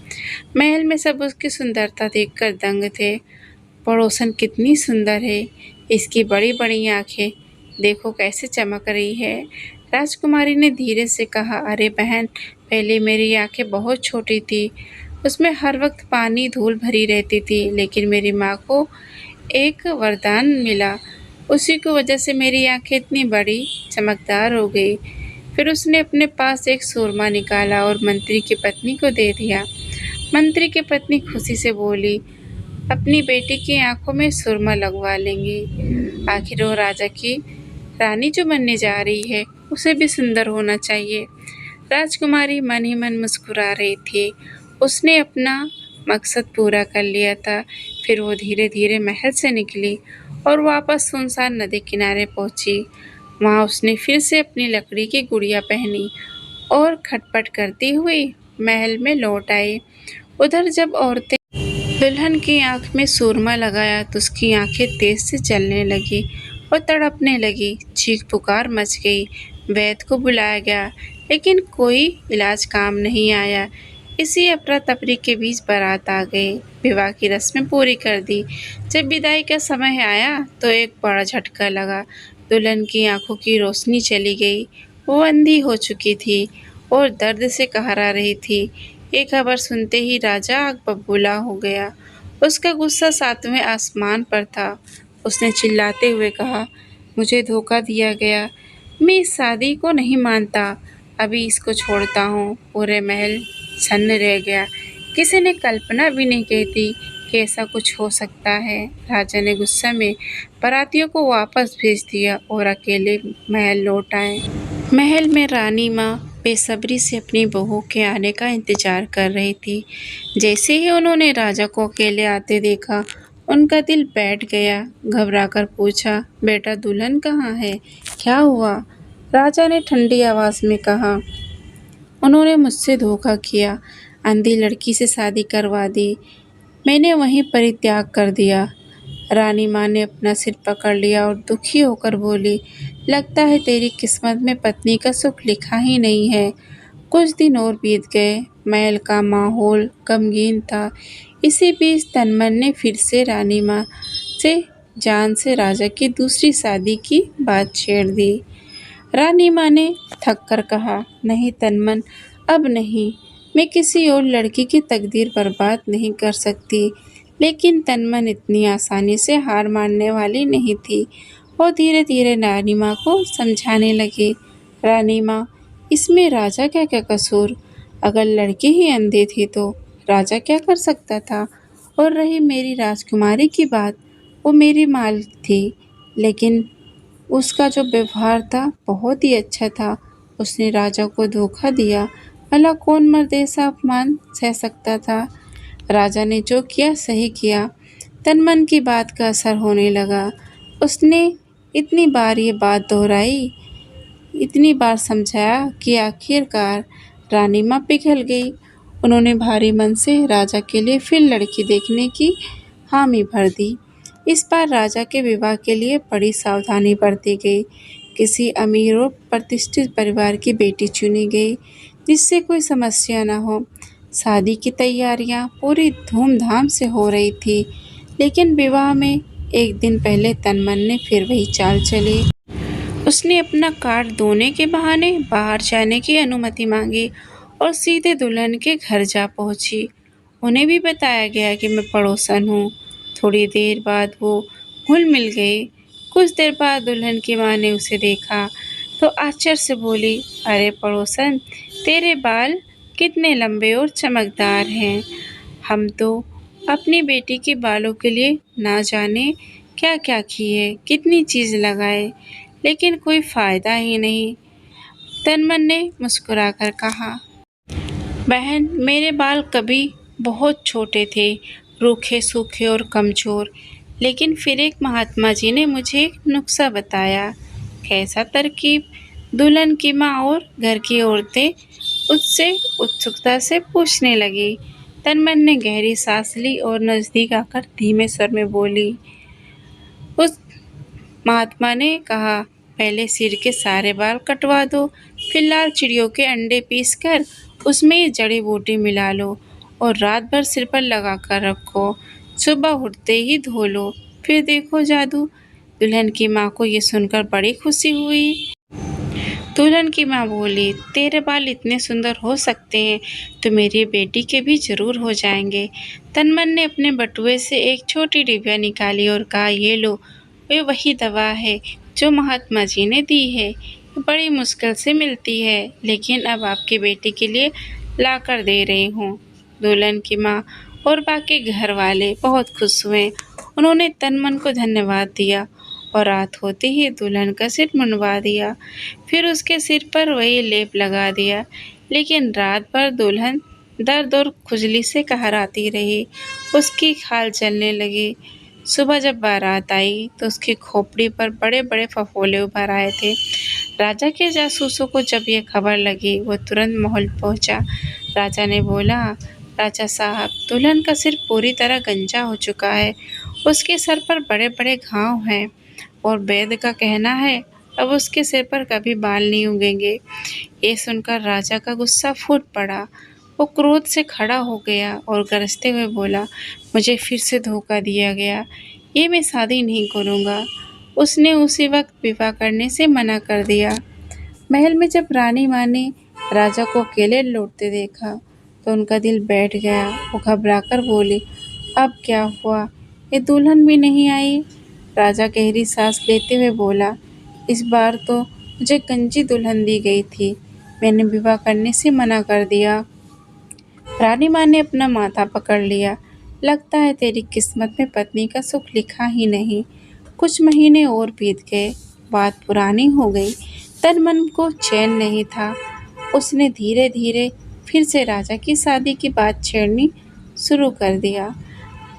महल में सब उसकी सुंदरता देखकर दंग थे। पड़ोसन कितनी सुंदर है, इसकी बड़ी बड़ी आंखें देखो कैसे चमक रही है। राजकुमारी ने धीरे से कहा, अरे बहन, पहले मेरी आंखें बहुत छोटी थी, उसमें हर वक्त पानी धूल भरी रहती थी, लेकिन मेरी माँ को एक वरदान मिला, उसी की वजह से मेरी आंखें इतनी बड़ी चमकदार हो गई। फिर उसने अपने पास एक सूरमा निकाला और मंत्री की पत्नी को दे दिया। मंत्री की पत्नी खुशी से बोली, अपनी बेटी की आंखों में सुरमा लगवा लेंगी। आखिर वो राजा की रानी जो बनने जा रही है उसे भी सुंदर होना चाहिए। राजकुमारी मन ही मन मुस्कुरा रही थी। उसने अपना मकसद पूरा कर लिया था। फिर वो धीरे धीरे महल से निकली और वापस सुनसान नदी किनारे पहुंची। वहां उसने फिर से अपनी लकड़ी की गुड़िया पहनी और खटपट करती हुई महल में लौट आई। उधर जब औरतें दुल्हन की आंख में सुरमा लगाया तो उसकी आंखें तेज से चलने लगी और तड़पने लगी। चीख पुकार मच गई। वैद्य को बुलाया गया, लेकिन कोई इलाज काम नहीं आया। इसी अफरा तफरी के बीच बारात आ गई, विवाह की रस्में पूरी कर दी। जब विदाई का समय आया तो एक बड़ा झटका लगा। दुल्हन की आंखों की रोशनी चली गई। वो अंधी हो चुकी थी और दर्द से कहरा रही थी। ये खबर सुनते ही राजा आग बबूला हो गया। उसका गुस्सा सातवें आसमान पर था। उसने चिल्लाते हुए कहा, मुझे धोखा दिया गया, मैं इस शादी को नहीं मानता, अभी इसको छोड़ता हूँ। पूरे महल सन्न रह गया। किसी ने कल्पना भी नहीं की थी कि ऐसा कुछ हो सकता है। राजा ने गुस्से में बारातियों को वापस भेज दिया और अकेले महल लौट आए। महल में रानी माँ बेसब्री से अपनी बहू के आने का इंतजार कर रही थी। जैसे ही उन्होंने राजा को अकेले आते देखा, उनका दिल बैठ गया। घबराकर पूछा, बेटा दुल्हन कहाँ है, क्या हुआ? राजा ने ठंडी आवाज में कहा, उन्होंने मुझसे धोखा किया, अंधी लड़की से शादी करवा दी, मैंने वहीं परित्याग कर दिया। रानी माँ ने अपना सिर पकड़ लिया और दुखी होकर बोली, लगता है तेरी किस्मत में पत्नी का सुख लिखा ही नहीं है। कुछ दिन और बीत गए। महल का माहौल गमगीन था। इसी बीच तन्मन ने फिर से रानी माँ से जान से राजा की दूसरी शादी की बात छेड़ दी। रानी माँ ने थक कर कहा, नहीं तन्मन, अब नहीं, मैं किसी और लड़की की तकदीर बर्बाद नहीं कर सकती। लेकिन तन्मन इतनी आसानी से हार मानने वाली नहीं थी। वो धीरे धीरे रानी माँ को समझाने लगी, रानी माँ, इसमें राजा क्या क्या कसूर? अगर लड़की ही अंधी थी तो राजा क्या कर सकता था? और रही मेरी राजकुमारी की बात, वो मेरी माल थी, लेकिन उसका जो व्यवहार था बहुत ही अच्छा था। उसने राजा को धोखा दिया। भला कौन मर्द ऐसा अपमान सह सकता था? राजा ने जो किया सही किया। तन्मन की बात का असर होने लगा। उसने इतनी बार ये बात दोहराई, इतनी बार समझाया कि आखिरकार रानी माँ पिघल गई। उन्होंने भारी मन से राजा के लिए फिर लड़की देखने की हामी भर दी। इस बार राजा के विवाह के लिए बड़ी सावधानी बरती गई। किसी अमीर और प्रतिष्ठित परिवार की बेटी चुनी गई जिससे कोई समस्या न हो। शादी की तैयारियां पूरी धूमधाम से हो रही थी, लेकिन विवाह में एक दिन पहले तनमन ने फिर वही चाल चली। उसने अपना कार्ड धोने के बहाने बाहर जाने की अनुमति मांगी और सीधे दुल्हन के घर जा पहुंची। उन्हें भी बताया गया कि मैं पड़ोसन हूँ। थोड़ी देर बाद वो घुल मिल गई। कुछ देर बाद दुल्हन की माँ ने उसे देखा तो आश्चर्य से बोली, अरे पड़ोसन, तेरे बाल कितने लंबे और चमकदार हैं। हम तो अपनी बेटी के बालों के लिए ना जाने क्या क्या किए, कितनी चीज़ लगाए, लेकिन कोई फायदा ही नहीं। तनमन ने मुस्कुराकर कहा, बहन, मेरे बाल कभी बहुत छोटे थे, रूखे सूखे और कमजोर, लेकिन फिर एक महात्मा जी ने मुझे एक नुस्खा बताया। कैसा तरकीब? दुल्हन की माँ और घर की औरतें उससे उत्सुकता से पूछने लगी। तनमन ने गहरी सांस ली और नजदीक आकर धीमे स्वर में बोली। उस महात्मा ने कहा, पहले सिर के सारे बाल कटवा दो, फिर लाल चिड़ियों के अंडे पीसकर उसमें ये जड़ी बूटी मिला लो और रात भर सिर पर लगा कर रखो। सुबह उठते ही धो लो, फिर देखो जादू। दुल्हन की माँ को ये सुनकर बड़ी खुशी हुई। दुल्हन की माँ बोली, तेरे बाल इतने सुंदर हो सकते हैं तो मेरी बेटी के भी जरूर हो जाएंगे। तनमन ने अपने बटुए से एक छोटी डिबिया निकाली और कहा, ये लो, ये वही दवा है जो महात्मा जी ने दी है। ये बड़ी मुश्किल से मिलती है, लेकिन अब आपकी बेटी के लिए ला कर दे रही हूँ। दुल्हन की माँ और बाकी घर वाले बहुत खुश हुए। उन्होंने तनमन को धन्यवाद दिया और रात होते ही दुल्हन का सिर मुंडवा दिया। फिर उसके सिर पर वही लेप लगा दिया, लेकिन रात भर दुल्हन दर्द और खुजली से कहराती रही। उसकी खाल जलने लगी। सुबह जब बारात आई तो उसकी खोपड़ी पर बड़े बड़े फफोले उभर आए थे। राजा के जासूसों को जब यह खबर लगी, वो तुरंत महल पहुंचा। राजा ने बोला, राजा साहब, दुल्हन का सिर पूरी तरह गंजा हो चुका है। उसके सर पर बड़े बड़े घाव हैं और वैद्य का कहना है अब उसके सिर पर कभी बाल नहीं उगेंगे। ये सुनकर राजा का गुस्सा फूट पड़ा। वो क्रोध से खड़ा हो गया और गरजते हुए बोला, मुझे फिर से धोखा दिया गया। ये मैं शादी नहीं करूँगा। उसने उसी वक्त विवाह करने से मना कर दिया। महल में जब रानी माँ ने राजा को अकेले लौटते देखा तो उनका दिल बैठ गया। वो घबराकर बोली, अब क्या हुआ? ये दुल्हन भी नहीं आई। राजा गहरी सांस लेते हुए बोला, इस बार तो मुझे गंजी दुल्हन दी गई थी। मैंने विवाह करने से मना कर दिया। रानी माँ ने अपना माथा पकड़ लिया। लगता है तेरी किस्मत में पत्नी का सुख लिखा ही नहीं। कुछ महीने और बीत गए। बात पुरानी हो गई। तनमन को चैन नहीं था। उसने धीरे धीरे फिर से राजा की शादी की बात छेड़नी शुरू कर दिया।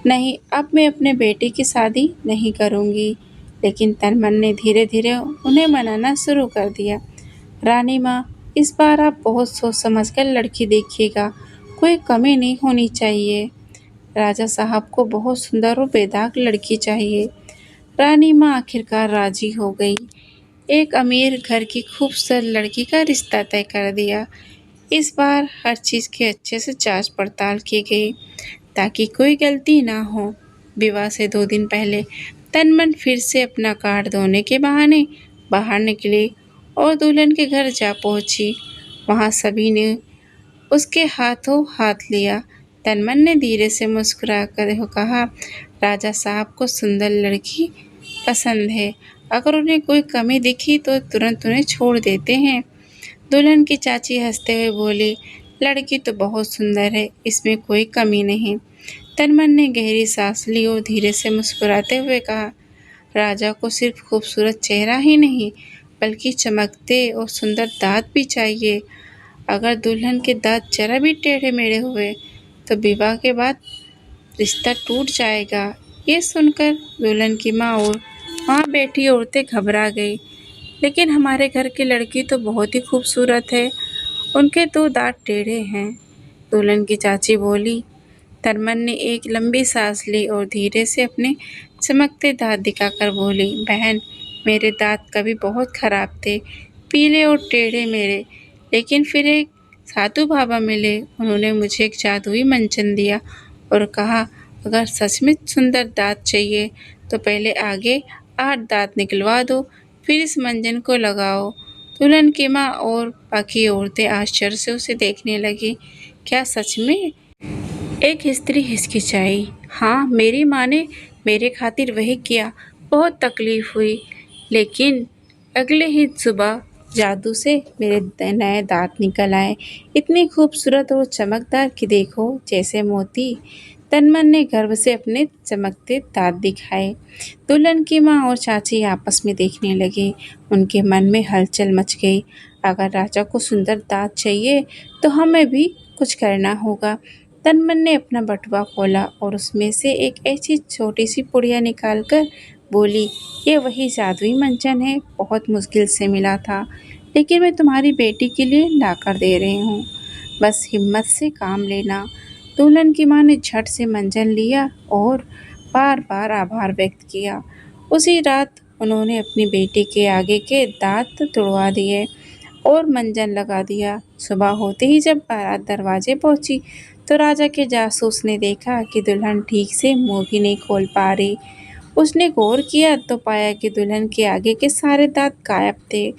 नहीं, अब मैं अपने बेटे की शादी नहीं करूँगी। लेकिन तनमन ने धीरे धीरे उन्हें मनाना शुरू कर दिया। रानी माँ, इस बार आप बहुत सोच समझ कर लड़की देखिएगा, कोई कमी नहीं होनी चाहिए। राजा साहब को बहुत सुंदर और बेदाग लड़की चाहिए। रानी माँ आखिरकार राजी हो गई। एक अमीर घर की खूबसूरत लड़की का रिश्ता तय कर दिया। इस बार हर चीज़ की अच्छे से जांच पड़ताल की गई ताकि कोई गलती ना हो। विवाह से 2 दिन पहले तनमन फिर से अपना कार्ड धोने के बहाने बाहर निकली और दुल्हन के घर जा पहुंची। वहां सभी ने उसके हाथों हाथ लिया। तनमन ने धीरे से मुस्कुरा कर कहा, राजा साहब को सुंदर लड़की पसंद है। अगर उन्हें कोई कमी दिखी तो तुरंत उन्हें छोड़ देते हैं। दुल्हन की चाची हंसते हुए बोली, लड़की तो बहुत सुंदर है, इसमें कोई कमी नहीं। तनमन ने गहरी सांस ली और धीरे से मुस्कुराते हुए कहा, राजा को सिर्फ खूबसूरत चेहरा ही नहीं बल्कि चमकते और सुंदर दांत भी चाहिए। अगर दुल्हन के दांत जरा भी टेढ़े मेढ़े हुए तो विवाह के बाद रिश्ता टूट जाएगा। ये सुनकर दुल्हन की माँ और वहाँ बैठी औरतें घबरा गई। लेकिन हमारे घर की लड़की तो बहुत ही खूबसूरत है, उनके 2 दांत टेढ़े हैं। दुल्हन की चाची बोली। तनमन ने एक लंबी सांस ली और धीरे से अपने चमकते दांत दिखाकर बोली, बहन, मेरे दांत कभी बहुत खराब थे, पीले और टेढ़े मेरे। लेकिन फिर एक साधु बाबा मिले। उन्होंने मुझे एक जादुई मंजन दिया और कहा, अगर सच में सुंदर दांत चाहिए तो पहले आगे 8 दांत निकलवा दो, फिर इस मंजन को लगाओ। दुल्हन की माँ और बाकी औरतें आश्चर्य से उसे देखने लगी। क्या सच में? एक स्त्री हिचकिचाई। हाँ, मेरी माँ ने मेरे खातिर वही किया। बहुत तकलीफ हुई, लेकिन अगले ही सुबह जादू से मेरे नए दांत निकल आए, इतनी खूबसूरत और चमकदार कि देखो जैसे मोती। तनमन ने गर्व से अपने चमकते दांत दिखाए। दुल्हन की माँ और चाची आपस में देखने लगी। उनके मन में हलचल मच गई। अगर राजा को सुंदर दांत चाहिए तो हमें भी कुछ करना होगा। तनमन ने अपना बटुआ खोला और उसमें से एक ऐसी छोटी सी पुड़िया निकालकर बोली, ये वही जादुई मंजन है, बहुत मुश्किल से मिला था, लेकिन मैं तुम्हारी बेटी के लिए लाकर दे रही हूँ। बस हिम्मत से काम लेना। दुल्हन की माँ ने झट से मंजन लिया और बार बार आभार व्यक्त किया। उसी रात उन्होंने अपनी बेटी के आगे के दांत तुड़वा दिए और मंजन लगा दिया। सुबह होते ही जब बारात दरवाजे पहुंची तो राजा के जासूस ने देखा कि दुल्हन ठीक से मुंह भी नहीं खोल पा रही। उसने गौर किया तो पाया कि दुल्हन के आगे के सारे दांत गायब थे।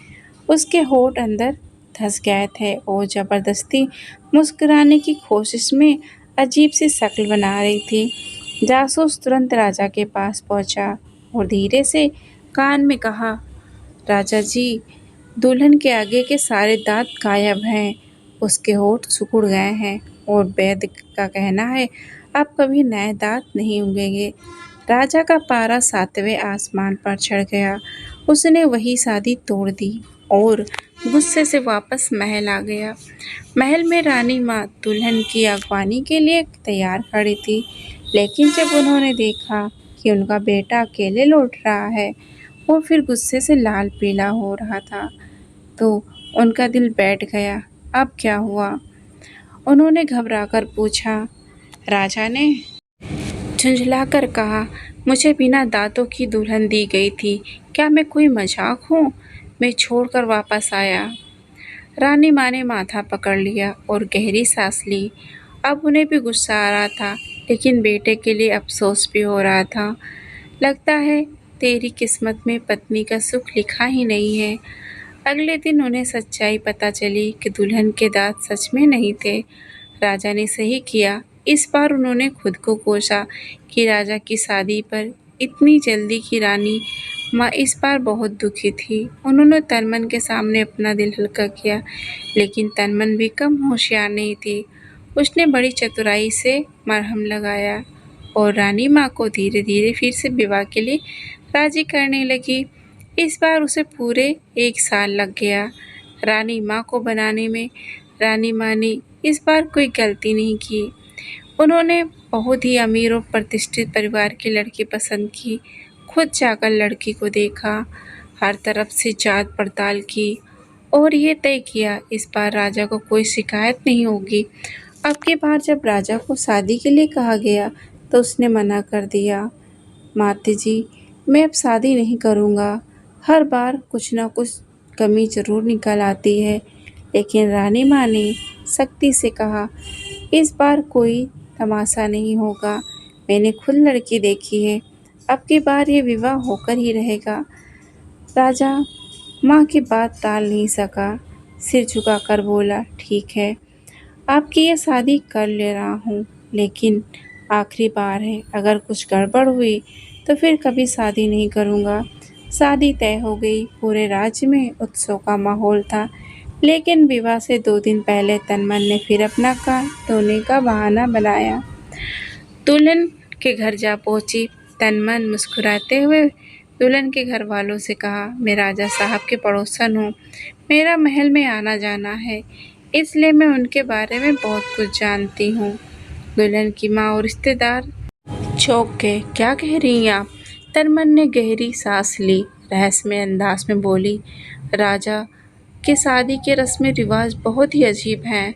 उसके होंठ अंदर धंस गए थे और जबरदस्ती मुस्कुराने की कोशिश में अजीब सी शक्ल बना रही थी। जासूस तुरंत राजा के पास पहुंचा और धीरे से कान में कहा, राजा जी, दुल्हन के आगे के सारे दांत गायब हैं, उसके होंठ सिकुड़ गए हैं और वैद्य का कहना है अब कभी नए दांत नहीं उगेंगे। राजा का पारा 7वें आसमान पर चढ़ गया। उसने वही शादी तोड़ दी और गुस्से से वापस महल आ गया। महल में रानी माँ दुल्हन की अगवानी के लिए तैयार खड़ी थी, लेकिन जब उन्होंने देखा कि उनका बेटा अकेले लौट रहा है और फिर गुस्से से लाल पीला हो रहा था, तो उनका दिल बैठ गया। अब क्या हुआ? उन्होंने घबराकर पूछा। राजा ने झुंझलाकर कहा, मुझे बिना दांतों की दुल्हन दी गई थी। क्या मैं कोई मजाक हूँ? मैं छोड़कर वापस आया। रानी माँ ने माथा पकड़ लिया और गहरी सांस ली। अब उन्हें भी गुस्सा आ रहा था, लेकिन बेटे के लिए अफसोस भी हो रहा था। लगता है तेरी किस्मत में पत्नी का सुख लिखा ही नहीं है। अगले दिन उन्हें सच्चाई पता चली कि दुल्हन के दांत सच में नहीं थे। राजा ने सही किया। इस बार उन्होंने खुद को कोसा कि राजा की शादी पर इतनी जल्दी की रानी माँ इस बार बहुत दुखी थी। उन्होंने तनमन के सामने अपना दिल हल्का किया, लेकिन तनमन भी कम होशियार नहीं थी। उसने बड़ी चतुराई से मरहम लगाया और रानी माँ को धीरे धीरे फिर से विवाह के लिए राजी करने लगी। इस बार उसे पूरे 1 साल लग गया रानी माँ को बनाने में। रानी माँ ने इस बार कोई गलती नहीं की। उन्होंने बहुत ही अमीर और प्रतिष्ठित परिवार की लड़की पसंद की। खुद जाकर लड़की को देखा, हर तरफ से जांच पड़ताल की और ये तय किया इस बार राजा को कोई शिकायत नहीं होगी। अब की बार जब राजा को शादी के लिए कहा गया तो उसने मना कर दिया। माते जी, मैं अब शादी नहीं करूँगा। हर बार कुछ ना कुछ कमी ज़रूर निकल आती है। लेकिन रानी माँ ने सख्ती से कहा, इस बार कोई तमाशा नहीं होगा। मैंने खुद लड़की देखी है। अब की बार ये विवाह होकर ही रहेगा। राजा माँ की बात टाल नहीं सका, सिर झुकाकर बोला, ठीक है, आपकी ये शादी कर ले रहा हूँ, लेकिन आखिरी बार है। अगर कुछ गड़बड़ हुई तो फिर कभी शादी नहीं करूँगा। शादी तय हो गई। पूरे राज्य में उत्सव का माहौल था, लेकिन विवाह से 2 दिन पहले तनमन ने फिर अपना कान धोने का बहाना बनाया। दुल्हन के घर जा पहुंची। तनमन मुस्कुराते हुए दुल्हन के घर वालों से कहा, मैं राजा साहब के पड़ोसन हूँ। मेरा महल में आना जाना है, इसलिए मैं उनके बारे में बहुत कुछ जानती हूँ। दुल्हन की माँ और रिश्तेदार चौंक गए। क्या कह रही हैं आप? तनमन ने गहरी सांस ली, रहस्यमय अंदाज में बोली, राजा के शादी के रस्म रिवाज बहुत ही अजीब हैं।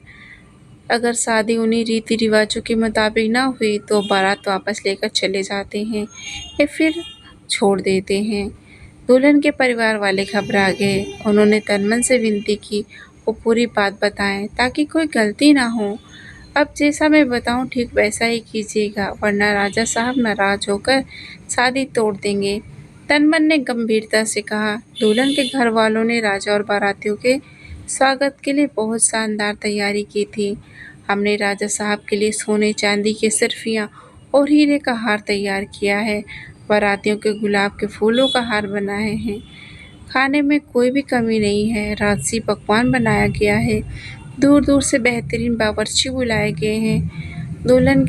अगर शादी उन्हीं रीति रिवाजों के मुताबिक ना हुई तो बारात वापस लेकर चले जाते हैं या फिर छोड़ देते हैं। दुल्हन के परिवार वाले घबरा गए। उन्होंने तनमन से विनती की वो पूरी बात बताएं ताकि कोई गलती ना हो। अब जैसा मैं बताऊं ठीक वैसा ही कीजिएगा, वरना राजा साहब नाराज होकर शादी तोड़ देंगे। तनमन ने गंभीरता से कहा। दुल्हन के घर वालों ने राजा और बारातियों के स्वागत के लिए बहुत शानदार तैयारी की थी। हमने राजा साहब के लिए सोने चांदी की सिरफियाँ और हीरे का हार तैयार किया है। बारातियों के गुलाब के फूलों का हार बनाए हैं। खाने में कोई भी कमी नहीं है। राजसी पकवान बनाया गया है। दूर दूर से बेहतरीन बावर्ची बुलाए गए हैं। दुल्हन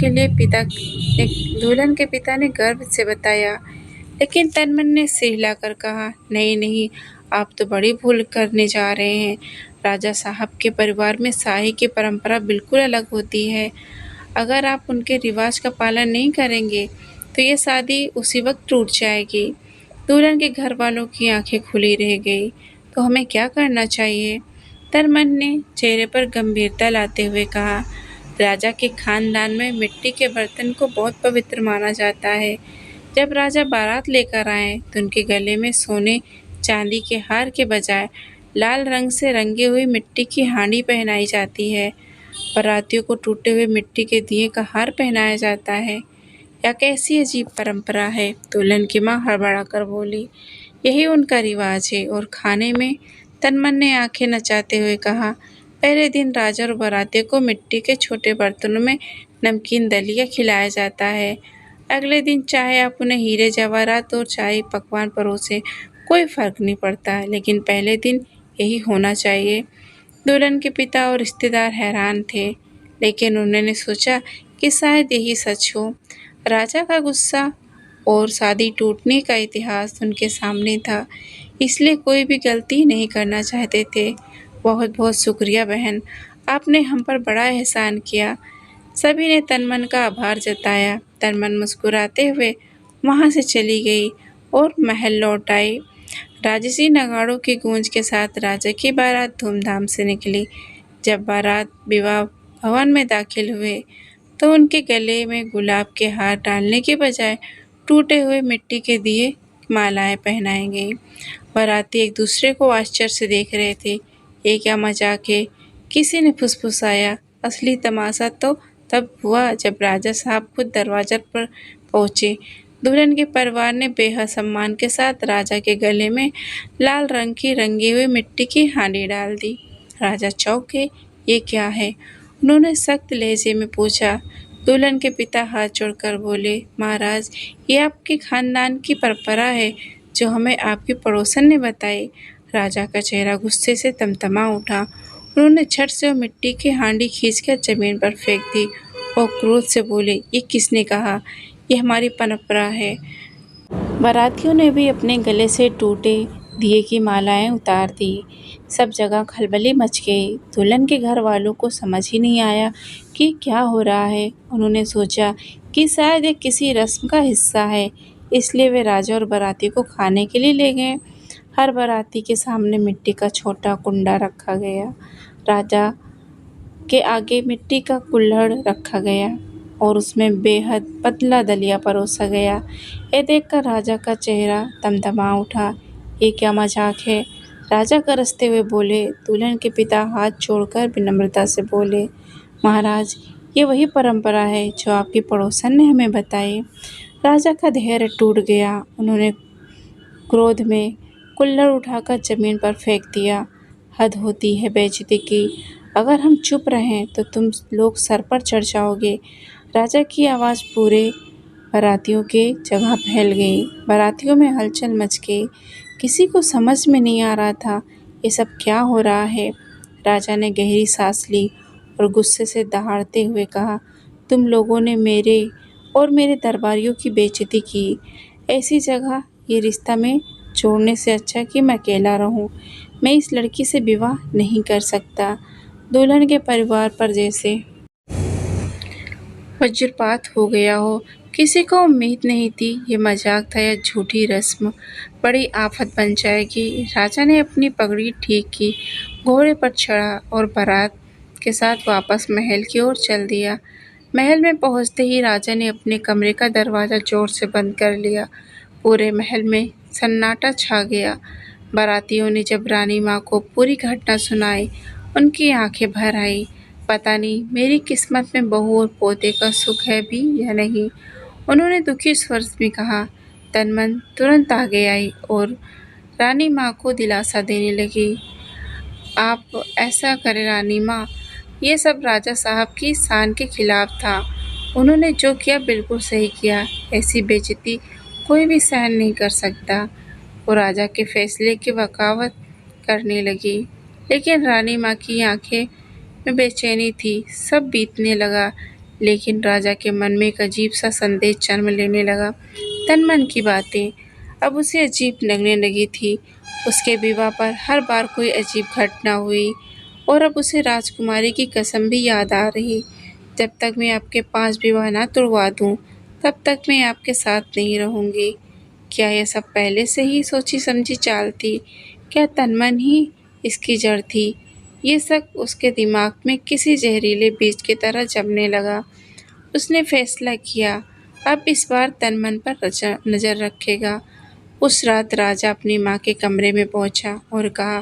के पिता ने गर्व से बताया। लेकिन तनमन ने सिर हिलाकर कहा, नहीं नहीं, आप तो बड़ी भूल करने जा रहे हैं। राजा साहब के परिवार में शाही की परंपरा बिल्कुल अलग होती है। अगर आप उनके रिवाज का पालन नहीं करेंगे तो ये शादी उसी वक्त टूट जाएगी। दुल्हन के घर वालों की आंखें खुली रह गई। तो हमें क्या करना चाहिए? तनमन ने चेहरे पर गंभीरता लाते हुए कहा, राजा के खानदान में मिट्टी के बर्तन को बहुत पवित्र माना जाता है। जब राजा बारात लेकर आए तो उनके गले में सोने चांदी के हार के बजाय लाल रंग से रंगी हुई मिट्टी की हांडी पहनाई जाती है। बारातियों को टूटे हुए मिट्टी के दिए का हार पहनाया जाता है। यह कैसी अजीब परंपरा है? दुल्हन की माँ हड़बड़ाकर बोली। यही उनका रिवाज है। और खाने में? तनमन ने आंखें नचाते हुए कहा, पहले दिन राजा और बारातियों को मिट्टी के छोटे बर्तनों में नमकीन दलिया खिलाया जाता है। अगले दिन चाहे आप उन्हें हीरे जवाहरात और चाय पकवान परोसे, कोई फर्क नहीं पड़ता, लेकिन पहले दिन यही होना चाहिए। दुल्हन के पिता और रिश्तेदार हैरान थे, लेकिन उन्होंने सोचा कि शायद यही सच हो। राजा का गुस्सा और शादी टूटने का इतिहास उनके सामने था, इसलिए कोई भी गलती नहीं करना चाहते थे। बहुत बहुत शुक्रिया बहन, आपने हम पर बड़ा एहसान किया। सभी ने तनमन का आभार जताया। तनमन मुस्कुराते हुए वहाँ से चली गई और महल लौट आई। राजसी नगाड़ों की गूंज के साथ राजा की बारात धूमधाम से निकली। जब बारात विवाह भवन में दाखिल हुए तो उनके गले में गुलाब के हार डालने के बजाय टूटे हुए मिट्टी के दिए मालाएं पहनाई गईं। बाराती एक दूसरे को आश्चर्य से देख रहे थे। ये क्या मजाक है? किसी ने फुसफुसाया। असली तमाशा तो तब हुआ जब राजा साहब खुद दरवाजा पर पहुंचे। दुल्हन के परिवार ने बेहद सम्मान के साथ राजा के गले में लाल रंग की रंगी हुई मिट्टी की हांडी डाल दी। राजा चौंक गए। ये क्या है? उन्होंने सख्त लहजे में पूछा। दुल्हन के पिता हाथ जोड़कर बोले, महाराज, ये आपके खानदान की परंपरा है जो हमें आपकी पड़ोसन ने बताई। राजा का चेहरा गुस्से से तमतमा उठा। उन्होंने झट से वो मिट्टी की हांडी खींचकर जमीन पर फेंक दी और क्रोध से बोले, ये किसने कहा? ये हमारी परंपरा है। बारातियों ने भी अपने गले से टूटे दिए की मालाएं उतार दी। सब जगह खलबली मच गई। दुल्हन के घर वालों को समझ ही नहीं आया कि क्या हो रहा है। उन्होंने सोचा कि शायद ये किसी रस्म का हिस्सा है, इसलिए वे राजा और बाराती को खाने के लिए ले गए। हर बाराती के सामने मिट्टी का छोटा कुंडा रखा गया। राजा के आगे मिट्टी का कुल्हड़ रखा गया और उसमें बेहद पतला दलिया परोसा गया। ये देखकर राजा का चेहरा तमतमा उठा। ये क्या मजाक है? राजा गरजते हुए बोले। दुल्हन के पिता हाथ जोड़कर विनम्रता से बोले, महाराज, ये वही परंपरा है जो आपकी पड़ोसन ने हमें बताई। राजा का धैर्य टूट गया। उन्होंने क्रोध में कुल्हड़ उठाकर जमीन पर फेंक दिया। हद होती है बेइज्जती की। अगर हम चुप रहें तो तुम लोग सर पर चढ़ जाओगे। राजा की आवाज़ पूरे बारातियों के जगह फैल गई। बारातियों में हलचल मच गई। किसी को समझ में नहीं आ रहा था ये सब क्या हो रहा है। राजा ने गहरी सांस ली और गुस्से से दहाड़ते हुए कहा, तुम लोगों ने मेरे और मेरे दरबारियों की बेइज्जती की। ऐसी जगह ये रिश्ता में छोड़ने से अच्छा कि मैं अकेला रहूं। मैं इस लड़की से विवाह नहीं कर सकता। दुल्हन के परिवार पर जैसे वज्रपात हो गया हो। किसी को उम्मीद नहीं थी ये मजाक था या झूठी रस्म बड़ी आफत बन जाएगी। राजा ने अपनी पगड़ी ठीक की, घोड़े पर चढ़ा और बारात के साथ वापस महल की ओर चल दिया। महल में पहुंचते ही राजा ने अपने कमरे का दरवाज़ा जोर से बंद कर लिया। पूरे महल में सन्नाटा छा गया। बारातियों ने जब रानी माँ को पूरी घटना सुनाई, उनकी आंखें भर आई। पता नहीं मेरी किस्मत में बहू और पोते का सुख है भी या नहीं, उन्होंने दुखी स्वर में कहा। तनमन तुरंत आगे आई और रानी माँ को दिलासा देने लगी। आप ऐसा करें रानी माँ, ये सब राजा साहब की शान के खिलाफ था। उन्होंने जो किया बिल्कुल सही किया। ऐसी बेइज्जती कोई भी सहन नहीं कर सकता। वो राजा के फैसले की बगावत करने लगी, लेकिन रानी माँ की आंखें में बेचैनी थी। सब बीतने लगा, लेकिन राजा के मन में एक अजीब सा संदेश जन्म लेने लगा। तन मन की बातें अब उसे अजीब लगने लगी थी। उसके विवाह पर हर बार कोई अजीब घटना हुई और अब उसे राजकुमारी की कसम भी याद आ रही। जब तक मैं आपके 5 विवाह ना तुड़वा दूं, तब तक मैं आपके साथ नहीं रहूंगी। क्या यह सब पहले से ही सोची समझी चाल थी? क्या तनमन ही इसकी जड़ थी? ये सब उसके दिमाग में किसी जहरीले बीज की तरह जमने लगा। उसने फैसला किया, अब इस बार तनमन पर नजर रखेगा। उस रात राजा अपनी माँ के कमरे में पहुंचा और कहा,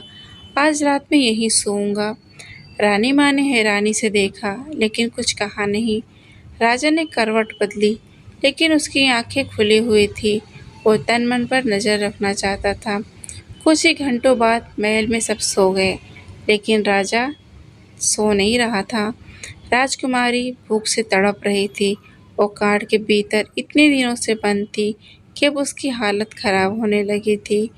आज रात में यहीं सोऊंगा। रानी माँ ने हैरानी से देखा, लेकिन कुछ कहा नहीं। राजा ने करवट बदली, लेकिन उसकी आंखें खुली हुई थी। वो तन मन पर नजर रखना चाहता था। कुछ ही घंटों बाद महल में सब सो गए, लेकिन राजा सो नहीं रहा था। राजकुमारी भूख से तड़प रही थी। वो कांट के भीतर इतने दिनों से बंद थी कि अब उसकी हालत खराब होने लगी थी।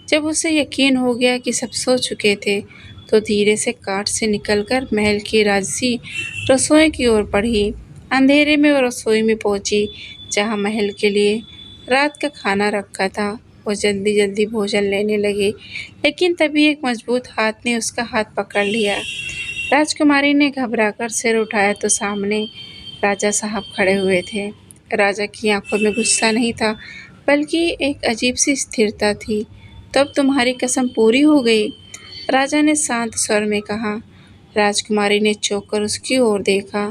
जब उसे यकीन हो गया कि सब सो चुके थे, तो धीरे से कांट से निकलकर महल की राजसी रसोई की ओर बढ़ी। अंधेरे में वो रसोई में पहुंची, जहां महल के लिए रात का खाना रखा था। वो जल्दी जल्दी भोजन लेने लगी, लेकिन तभी एक मजबूत हाथ ने उसका हाथ पकड़ लिया। राजकुमारी ने घबराकर सिर उठाया तो सामने राजा साहब खड़े हुए थे। राजा की आंखों में गुस्सा नहीं था, बल्कि एक अजीब सी स्थिरता थी। तो अब तुम्हारी कसम पूरी हो गई? राजा ने शांत स्वर में कहा। राजकुमारी ने चौंक कर उसकी ओर देखा।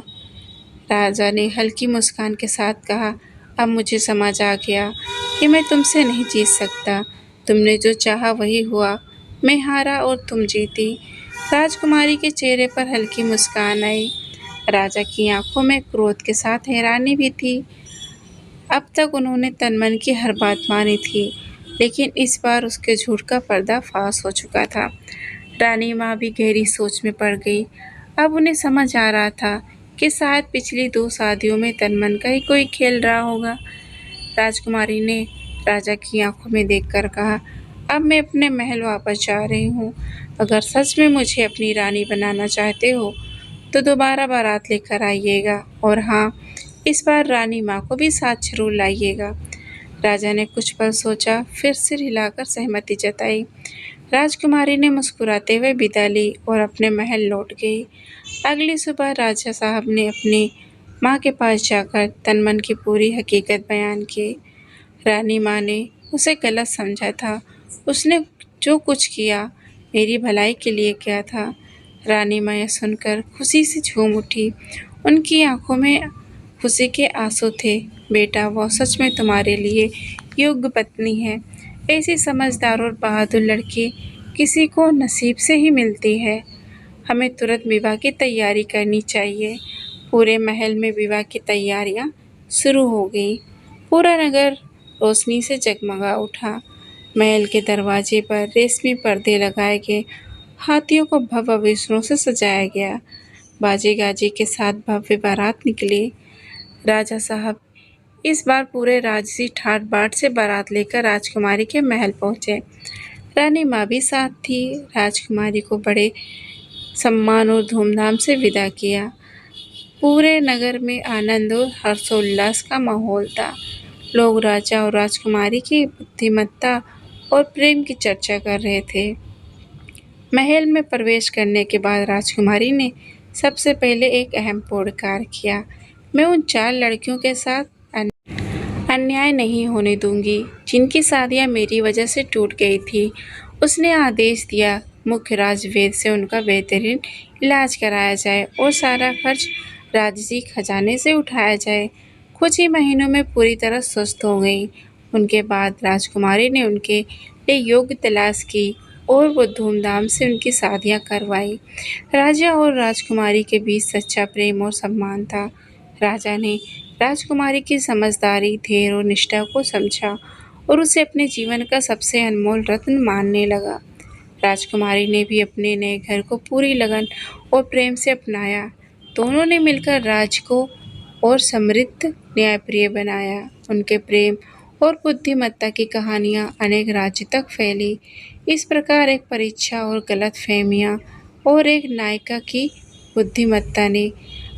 राजा ने हल्की मुस्कान के साथ कहा, अब मुझे समझ आ गया कि मैं तुमसे नहीं जीत सकता। तुमने जो चाहा वही हुआ। मैं हारा और तुम जीती। राजकुमारी के चेहरे पर हल्की मुस्कान आई। राजा की आंखों में क्रोध के साथ हैरानी भी थी। अब तक उन्होंने तनमन की हर बात मानी थी, लेकिन इस बार उसके झूठ का पर्दा फाश हो चुका था। रानी माँ भी गहरी सोच में पड़ गई। अब उन्हें समझ आ रहा था कि शायद पिछली 2 शादियों में तनमन का ही कोई खेल रहा होगा। राजकुमारी ने राजा की आंखों में देखकर कहा, अब मैं अपने महल वापस जा रही हूँ। अगर सच में मुझे अपनी रानी बनाना चाहते हो, तो दोबारा बारात लेकर आइएगा, और हाँ, इस बार रानी माँ को भी साथ जरूर लाइएगा। राजा ने कुछ पल सोचा, फिर सिर हिलाकर सहमति जताई। राजकुमारी ने मुस्कुराते हुए विदा ली और अपने महल लौट गई। अगली सुबह राजा साहब ने अपनी माँ के पास जाकर तनमन की पूरी हकीकत बयान की। रानी माँ ने उसे गलत समझा था। उसने जो कुछ किया मेरी भलाई के लिए किया था। रानी माँ यह सुनकर खुशी से झूम उठी। उनकी आंखों में खुशी के आंसू थे। बेटा, वो सच में तुम्हारे लिए योग्य पत्नी है। ऐसी समझदार और बहादुर लड़की किसी को नसीब से ही मिलती है। हमें तुरंत विवाह की तैयारी करनी चाहिए। पूरे महल में विवाह की तैयारियां शुरू हो गई। पूरा नगर रोशनी से जगमगा उठा। महल के दरवाजे पर रेशमी पर्दे लगाए गए। हाथियों को भव्य आभूषणों से सजाया गया। बाजे गाजे के साथ भव्य बारात निकली। राजा साहब इस बार पूरे राजसी ठाट बाट से बारात लेकर राजकुमारी के महल पहुंचे। रानी माँ भी साथ थी। राजकुमारी को बड़े सम्मान और धूमधाम से विदा किया। पूरे नगर में आनंद और हर्षोल्लास का माहौल था। लोग राजा और राजकुमारी की बुद्धिमत्ता और प्रेम की चर्चा कर रहे थे। महल में प्रवेश करने के बाद राजकुमारी ने सबसे पहले एक अहम पुरस्कार किया। मैं उन 4 लड़कियों के साथ अन्याय नहीं होने दूंगी, जिनकी शादियां मेरी वजह से टूट गई थी। उसने आदेश दिया, मुख्य राजवैद्य से उनका बेहतरीन इलाज कराया जाए और सारा खर्च राजसी खजाने से उठाया जाए। कुछ ही महीनों में पूरी तरह स्वस्थ हो गई। उनके बाद राजकुमारी ने उनके लिए योग्य तलाश की और वो धूमधाम से उनकी शादियां करवाई। राजा और राजकुमारी के बीच सच्चा प्रेम और सम्मान था। राजा ने राजकुमारी की समझदारी, धैर्य और निष्ठा को समझा और उसे अपने जीवन का सबसे अनमोल रत्न मानने लगा। राजकुमारी ने भी अपने नए घर को पूरी लगन और प्रेम से अपनाया। दोनों ने मिलकर राज्य को और समृद्ध, न्यायप्रिय बनाया। उनके प्रेम और बुद्धिमत्ता की कहानियाँ अनेक राज्य तक फैली। इस प्रकार एक परीक्षा और गलतफहमियाँ और एक नायिका की बुद्धिमत्ता ने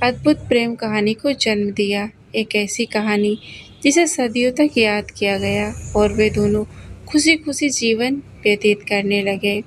अद्भुत प्रेम कहानी को जन्म दिया। एक ऐसी कहानी जिसे सदियों तक याद किया गया और वे दोनों खुशी खुशी जीवन व्यतीत करने लगे।